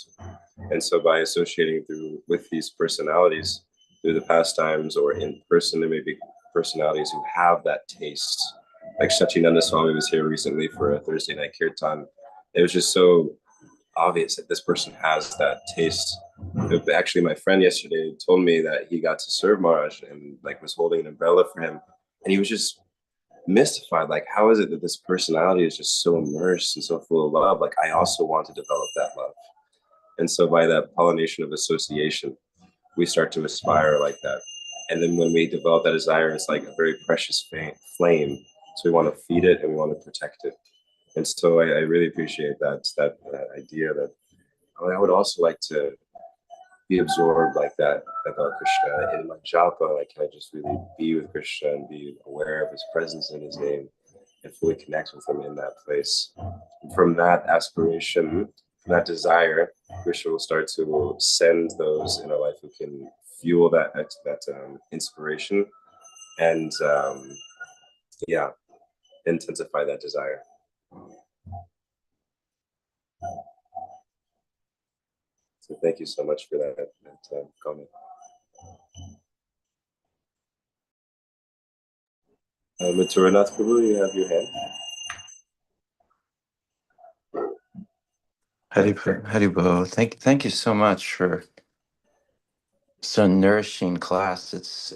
And so by associating with these personalities through the pastimes or in person, there may be personalities who have that taste. Like Shachinanda Swami was here recently for a Thursday night kirtan. It was just so obvious that this person has that taste. Actually, my friend yesterday told me that he got to serve Maharaj and like was holding an umbrella for him, and he was just mystified. Like, how is it that this personality is just so immersed and so full of love? Like, I also want to develop that love. And so by that pollination of association, we start to aspire like that. And then when we develop that desire, it's like a very precious flame. So we want to feed it and we want to protect it. And so I really appreciate that idea that I would also like to be absorbed like that about Krishna in my japa. Like, can I just really be with Krishna and be aware of his presence in his name and fully connect with him in that place? And from that aspiration, that desire, Krishna will start to send those in our life who can fuel that inspiration and intensify that desire. So thank you so much for that comment. Mathuranath Prabhu, you have your hand. Haribo, thank you so much for so nourishing class. It's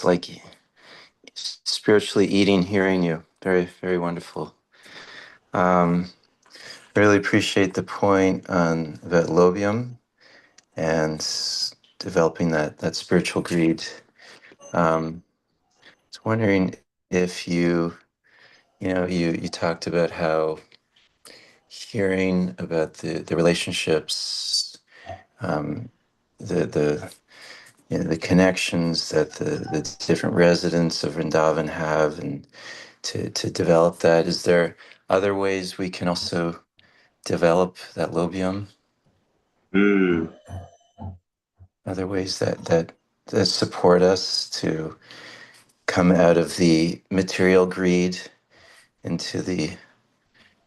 like spiritually eating, hearing you. Very, very wonderful. Really appreciate the point on about lobium and developing that spiritual greed. I was wondering if you talked about how hearing about the relationships, the connections that the different residents of Vrindavan have, and to develop that. Is there other ways we can also develop that lobium? Other ways that support us to come out of the material greed into the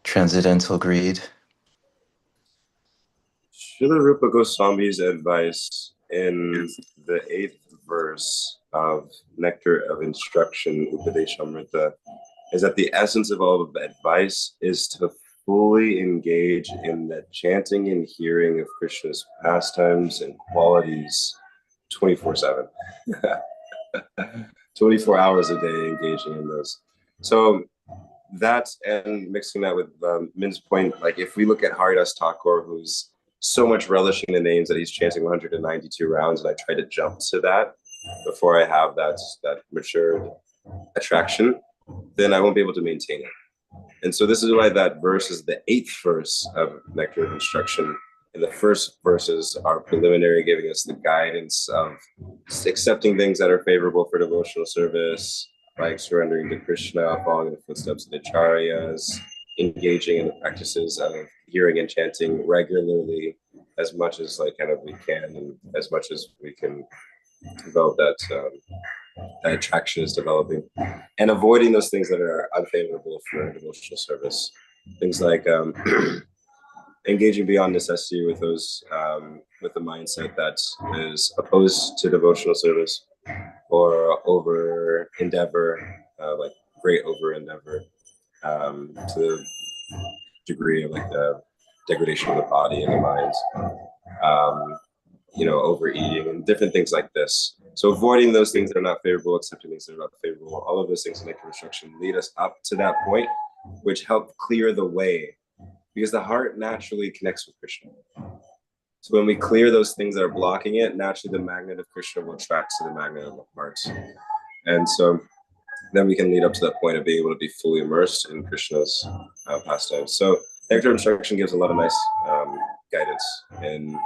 transcendental greed? Srila Rupa Goswami's advice in the 8th verse of Nectar of Instruction, Upadeshamrita, is that the essence of all of advice is to fully engage in the chanting and hearing of Krishna's pastimes and qualities 24/7. 24 hours a day engaging in those. So that, and mixing that with Min's point, like if we look at Haridas Thakur, who's so much relishing the names that he's chanting 192 rounds, and I try to jump to that before I have that matured attraction, then I won't be able to maintain it. And so this is why that verse is the 8th verse of Nectar of Instruction. And the first verses are preliminary, giving us the guidance of accepting things that are favorable for devotional service, like surrendering to Krishna, following in the footsteps of the acharyas, engaging in the practices of hearing and chanting regularly, as much as like kind of we can, and as much as we can develop that attraction is developing, and avoiding those things that are unfavorable for devotional service. Things like engaging beyond necessity with those with the mindset that is opposed to devotional service, or over endeavor, like great over endeavor, to the degree of like the degradation of the body and the mind, overeating and different things like this. So avoiding those things that are not favorable, accepting things that are not favorable, all of those things in Nectar Instruction lead us up to that point, which help clear the way, because the heart naturally connects with Krishna. So when we clear those things that are blocking it, naturally the magnet of Krishna will attract to the magnet of the heart. And so then we can lead up to that point of being able to be fully immersed in Krishna's pastimes. So Nectar Instruction gives a lot of nice guidance and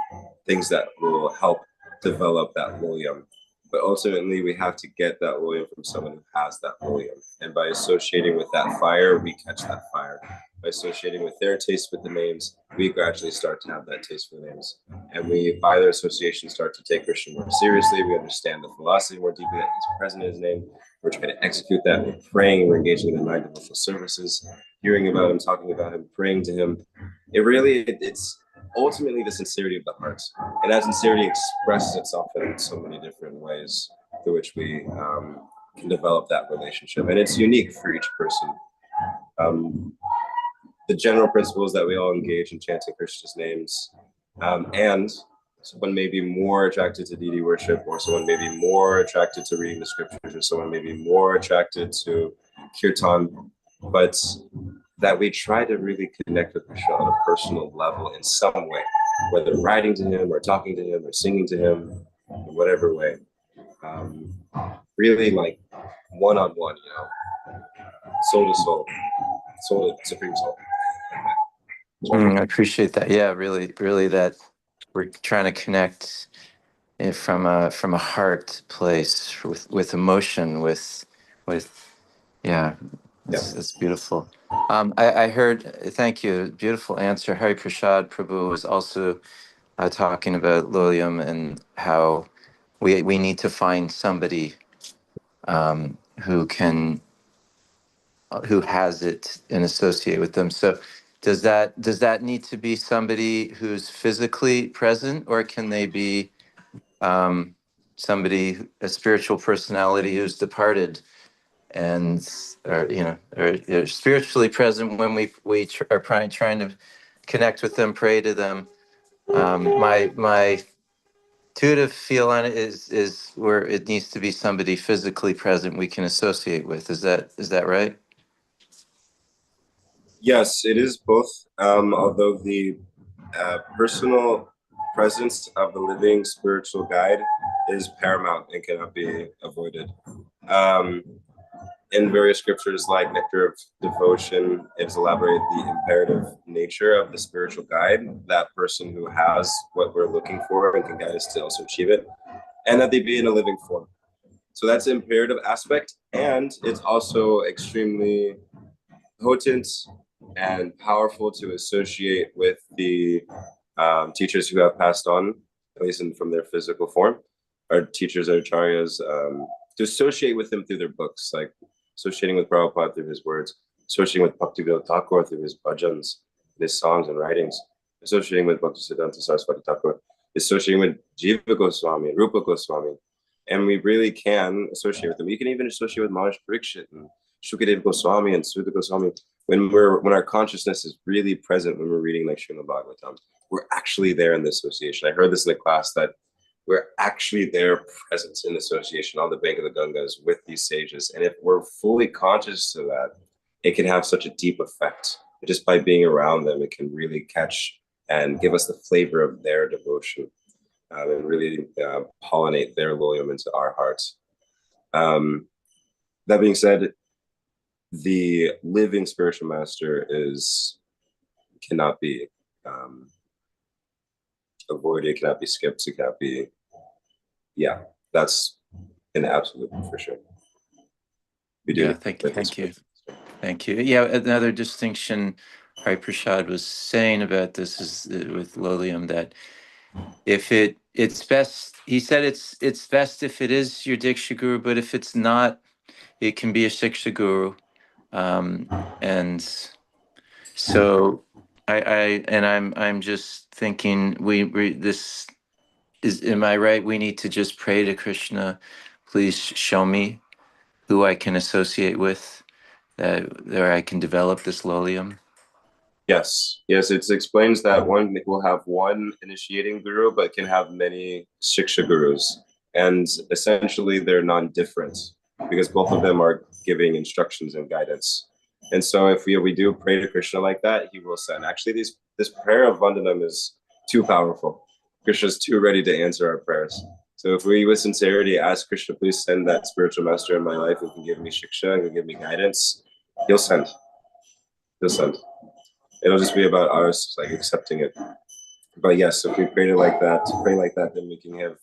things that will help develop that loyam. But ultimately, we have to get that loyam from someone who has that loyam. And by associating with that fire, we catch that fire. By associating with their taste with the names, we gradually start to have that taste for the names. And we, by their association, start to take Krishna more seriously. We understand the philosophy more deeply, that he's present in his name. We're trying to execute that. We're praying, we're engaging in the nine devotional services, hearing about him, talking about him, praying to him. It's ultimately the sincerity of the heart. And that sincerity expresses itself in so many different ways through which we can develop that relationship. And it's unique for each person. The general principle is that we all engage in chanting Krishna's names, and someone may be more attracted to deity worship, or someone may be more attracted to reading the scriptures, or someone may be more attracted to kirtan, but that we try to really connect with Krishna on a personal level in some way, whether writing to him or talking to him or singing to him, in whatever way. Really like one-on-one, soul to soul, soul to supreme soul. I appreciate that. Yeah, really, really, that we're trying to connect from a heart place with emotion, with it's beautiful. I heard, thank you, beautiful answer. Hari Prasad Prabhu was also talking about Lilium and how we need to find somebody who can who has it and associate with them. So does that need to be somebody who's physically present, or can they be somebody, a spiritual personality who's departed and or spiritually present when are trying to connect with them, pray to them? My intuitive feel on it is where it needs to be somebody physically present we can associate with. Is that right? Yes, it is both. Although the personal presence of the living spiritual guide is paramount and cannot be avoided. Um, in various scriptures like Nectar of Devotion, it's elaborated the imperative nature of the spiritual guide, that person who has what we're looking for and can guide us to also achieve it, and that they be in a living form. So that's the imperative aspect, and it's also extremely potent and powerful to associate with the teachers who have passed on, at least from their physical form, our teachers, our acharyas, to associate with them through their books, like associating with Prabhupada through his words, associating with Bhaktivedanta Thakur through his bhajans, his songs and writings, associating with Bhaktisiddhanta Saraswati Thakur, associating with Jiva Goswami, Rupa Goswami, and we really can associate with them. You can even associate with Maharaj Parikshit and Shukadev Goswami and Sudha Goswami. When our consciousness is really present when we're reading like Srimad Bhagavatam, we're actually there in the association. I heard this in the class that we're actually there present in association on the bank of the Gangas with these sages. And if we're fully conscious of that, it can have such a deep effect. Just by being around them, it can really catch and give us the flavor of their devotion and really pollinate their loyalty into our hearts. That being said, the living spiritual master cannot be avoided, cannot be skipped, it cannot be, that's an absolute for sure. Thank you. Yeah, another distinction Hari Prasad was saying about this is with Lolium, that if it's best, he said it's best if it is your Diksha Guru, but if it's not, it can be a Shiksha Guru. And so I'm just thinking this is, am I right? We need to just pray to Krishna, please show me who I can associate with, that I can develop this lolium. Yes, it explains that one will have one initiating guru, but can have many shiksha gurus. And essentially they're non-different because both of them are giving instructions and guidance. And so if we do pray to Krishna like that, he will send. Actually, this prayer of Vandanam is too powerful. Krishna's too ready to answer our prayers. So if we with sincerity ask Krishna, please send that spiritual master in my life who can give me shiksha and can give me guidance, he'll send. He'll send. It'll just be about ours, like accepting it. But yes, if we pray like that, then we can have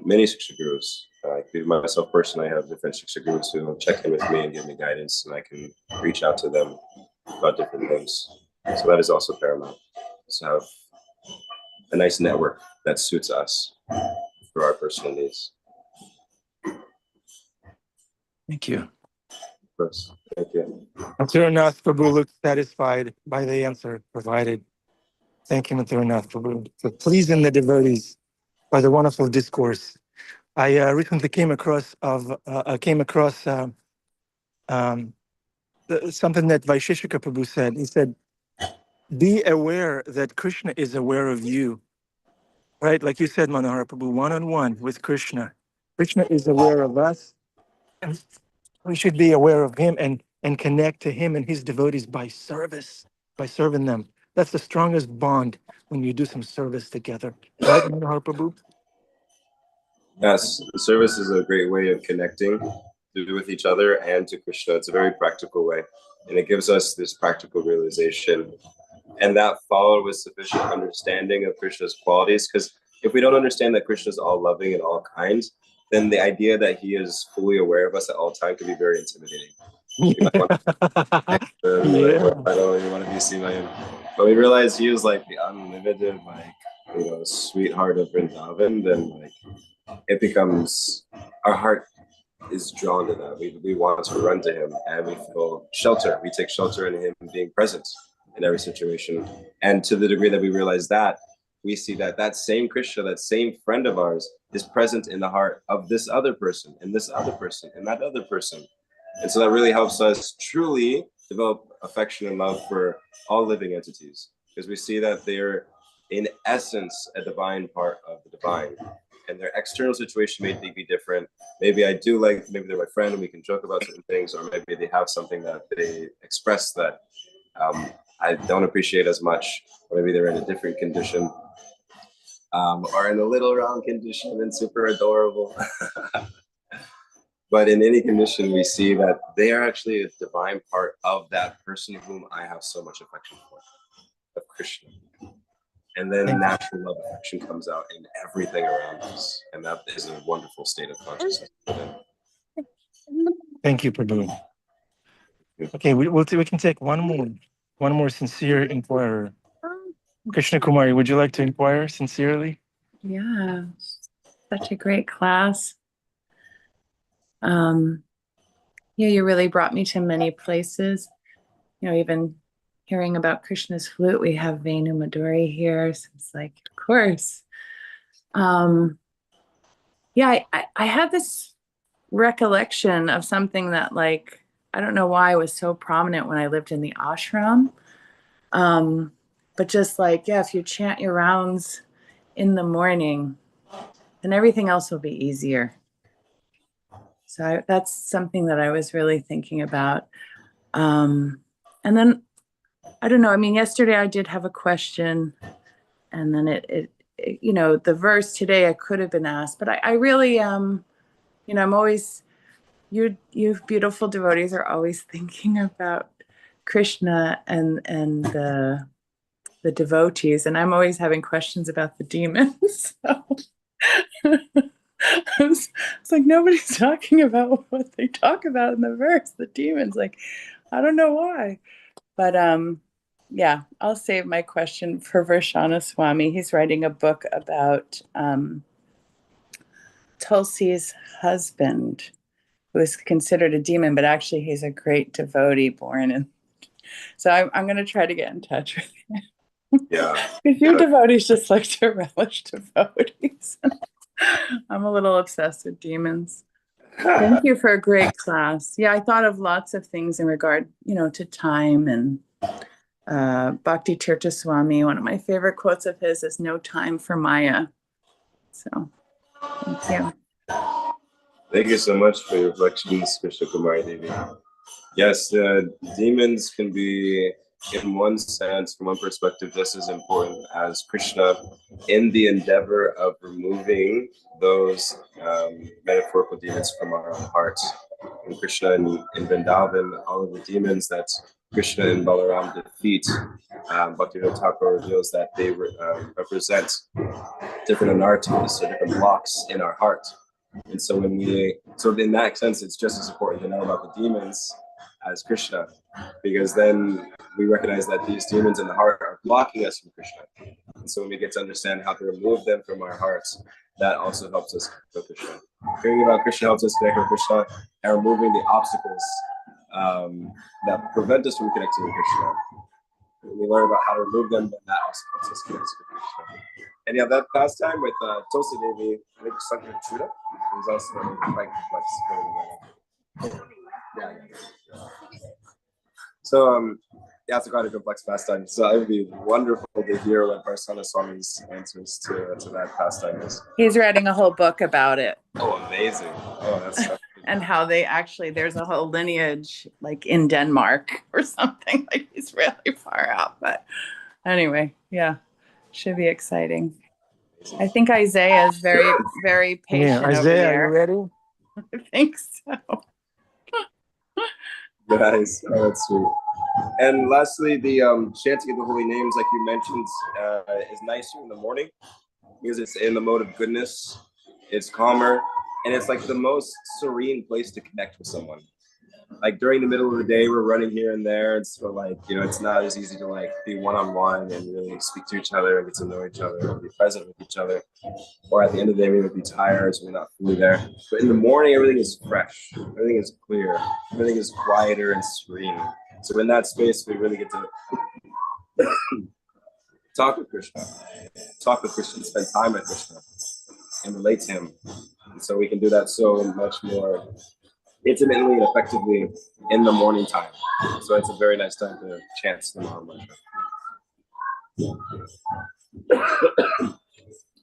many shiksha gurus. Myself personally, I have different shiksha gurus who will check in with me and give me guidance, and I can reach out to them about different things. So that is also paramount. To have a nice network that suits us for our personal needs. Thank you. Of course. Thank you. Mathuranath Prabhu looked satisfied by the answer provided. Thank you, Mathuranath Prabhu, for pleasing the devotees by the wonderful discourse. I recently came across something that Vaisheshika Prabhu said. He said, "Be aware that Krishna is aware of you." Right, like you said, Manohara Prabhu, one-on-one with Krishna. Krishna is aware of us, and we should be aware of him and connect to him and his devotees by service, by serving them. That's the strongest bond when you do some service together. Right, Manohara Prabhu? Yes, the service is a great way of connecting with each other and to Krishna. It's a very practical way, and it gives us this practical realization. And that followed with sufficient understanding of Krishna's qualities, because if we don't understand that Krishna is all loving and all kind, then the idea that he is fully aware of us at all times can be very intimidating. You might want Yeah. I don't want to be seen by him. But we realized he was like the unlimited, like, sweetheart of Vrindavan. Then like it becomes our heart is drawn to that. We want to run to him, and we feel shelter. We take shelter in him being present in every situation. And to the degree that we realize that, we see that that same Krishna, that same friend of ours, is present in the heart of this other person, and this other person, and that other person. And so that really helps us truly develop affection and love for all living entities, because we see that they're in essence a divine part of the divine. And their external situation may be different. Maybe I do like, maybe they're my friend and we can joke about certain things, or maybe they have something that they express that I don't appreciate as much, or maybe they're in a different condition, or in a little round condition and super adorable. But in any condition, we see that they are actually a divine part of that person whom I have so much affection for, of Krishna. And then natural love affection comes out in everything around us. And that is a wonderful state of consciousness. Thank you, Prabhu. Okay, we can take one more sincere inquirer. Krishna Kumari, would you like to inquire sincerely? Yeah, such a great class. You really brought me to many places. Even hearing about Krishna's flute, we have Venu Madhuri here, so it's like, of course. I had this recollection of something that, like, I don't know why was so prominent when I lived in the ashram. But just like, if you chant your rounds in the morning, then everything else will be easier. So that's something that I was really thinking about. And then, I don't know, yesterday I did have a question, and then it the verse today I could have been asked, but I really, I'm always, you beautiful devotees are always thinking about Krishna and the devotees, and I'm always having questions about the demons. So it's like nobody's talking about what they talk about in the verse, the demons. Like, I don't know why. But I'll save my question for Varshana Swami. He's writing a book about Tulsi's husband, who is considered a demon, but actually he's a great devotee born in. So I'm going to try to get in touch with him. Yeah. Because your devotees just like to relish devotees. I'm a little obsessed with demons. Thank you for a great class. Yeah, I thought of lots of things in regard, to time, and Bhakti Tirtha Swami. One of my favorite quotes of his is "No time for Maya." So, thank you. Thank you so much for your reflections, Krishna Kumari Devi. Yes, demons can be, in one sense, from one perspective, just as important as Krishna in the endeavor of removing those metaphorical demons from our own hearts. And Krishna in Vrindavan, all of the demons that Krishna and Balaram defeat, Bhaktivinoda Thakur reveals that they represent different anarthas, or different blocks in our heart. And so in that sense, it's just as important to know about the demons as Krishna, because then we recognize that these demons in the heart are blocking us from Krishna. And so when we get to understand how to remove them from our hearts, that also helps us connect with Krishna. Hearing about Krishna helps us connect with Krishna, and removing the obstacles that prevent us from connecting with Krishna. When we learn about how to remove them, then that also helps us connect with Krishna. And yeah, that pastime with Tulsi Devi, I think Sankar Chuda, is also quite complex. Yeah. So it's quite a complex pastime. So it would be wonderful to hear what Varsana Swami's answers to that pastime is. He's writing a whole book about it. Oh, amazing! Oh, that's so and how there's a whole lineage like in Denmark or something. Like, he's really far out. But anyway, yeah, should be exciting. I think Isaiah is very, very patient over Isaiah, there. are you ready? I think so. Nice. Oh, that's sweet. And lastly, the chanting of the holy names, like you mentioned, is nicer in the morning because it's in the mode of goodness. It's calmer, and it's like the most serene place to connect with someone. like during the middle of the day, we're running here and there. And so like, you know, it's not as easy to like be one-on-one and really speak to each other and get to know each other and be present with each other. Or at the end of the day, we would be tired, so we're not fully there. But in the morning, everything is fresh, everything is clear, everything is quieter and serene. So in that space, we really get to talk with Krishna, spend time with Krishna, and relate to him. And so we can do that so much more intimately and effectively in the morning time. So it's a very nice time to chant the Maha Mantra.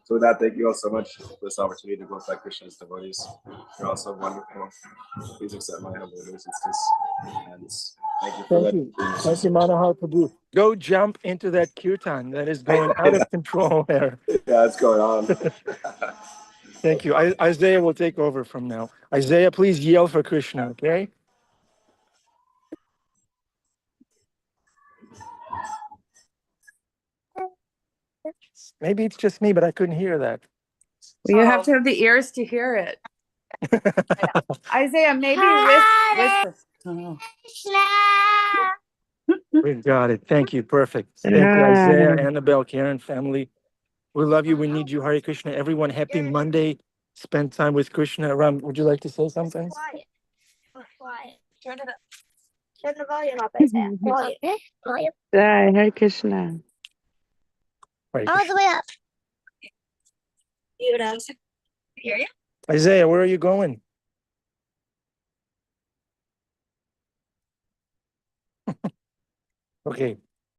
So with that, thank you all so much for this opportunity to glorify Krishna's devotees. You're all so wonderful. Please accept my humble obeisances. And thank you for Thank you. Thank you, Manohar Prabhu. Go jump into that kirtan that is going out of control there. Yeah, what's going on? Thank you. Isaiah will take over from now. Isaiah, please yell for Krishna, okay? Maybe it's just me, but I couldn't hear that. Well, you have to have the ears to hear it. Isaiah, maybe whisper. Oh. We got it. Thank you. Perfect. Thank you, Isaiah, Annabelle, Karen, family. We love you. We need you. Hare Krishna. Everyone, happy Monday. Spend time with Krishna. Ram, would you like to say something? Quiet. Turn it up. Turn the volume up, Isaiah. Volume. Hare Krishna. Hare All Krishna. the way up. You know. Hear you? Isaiah, where are you going? Okay.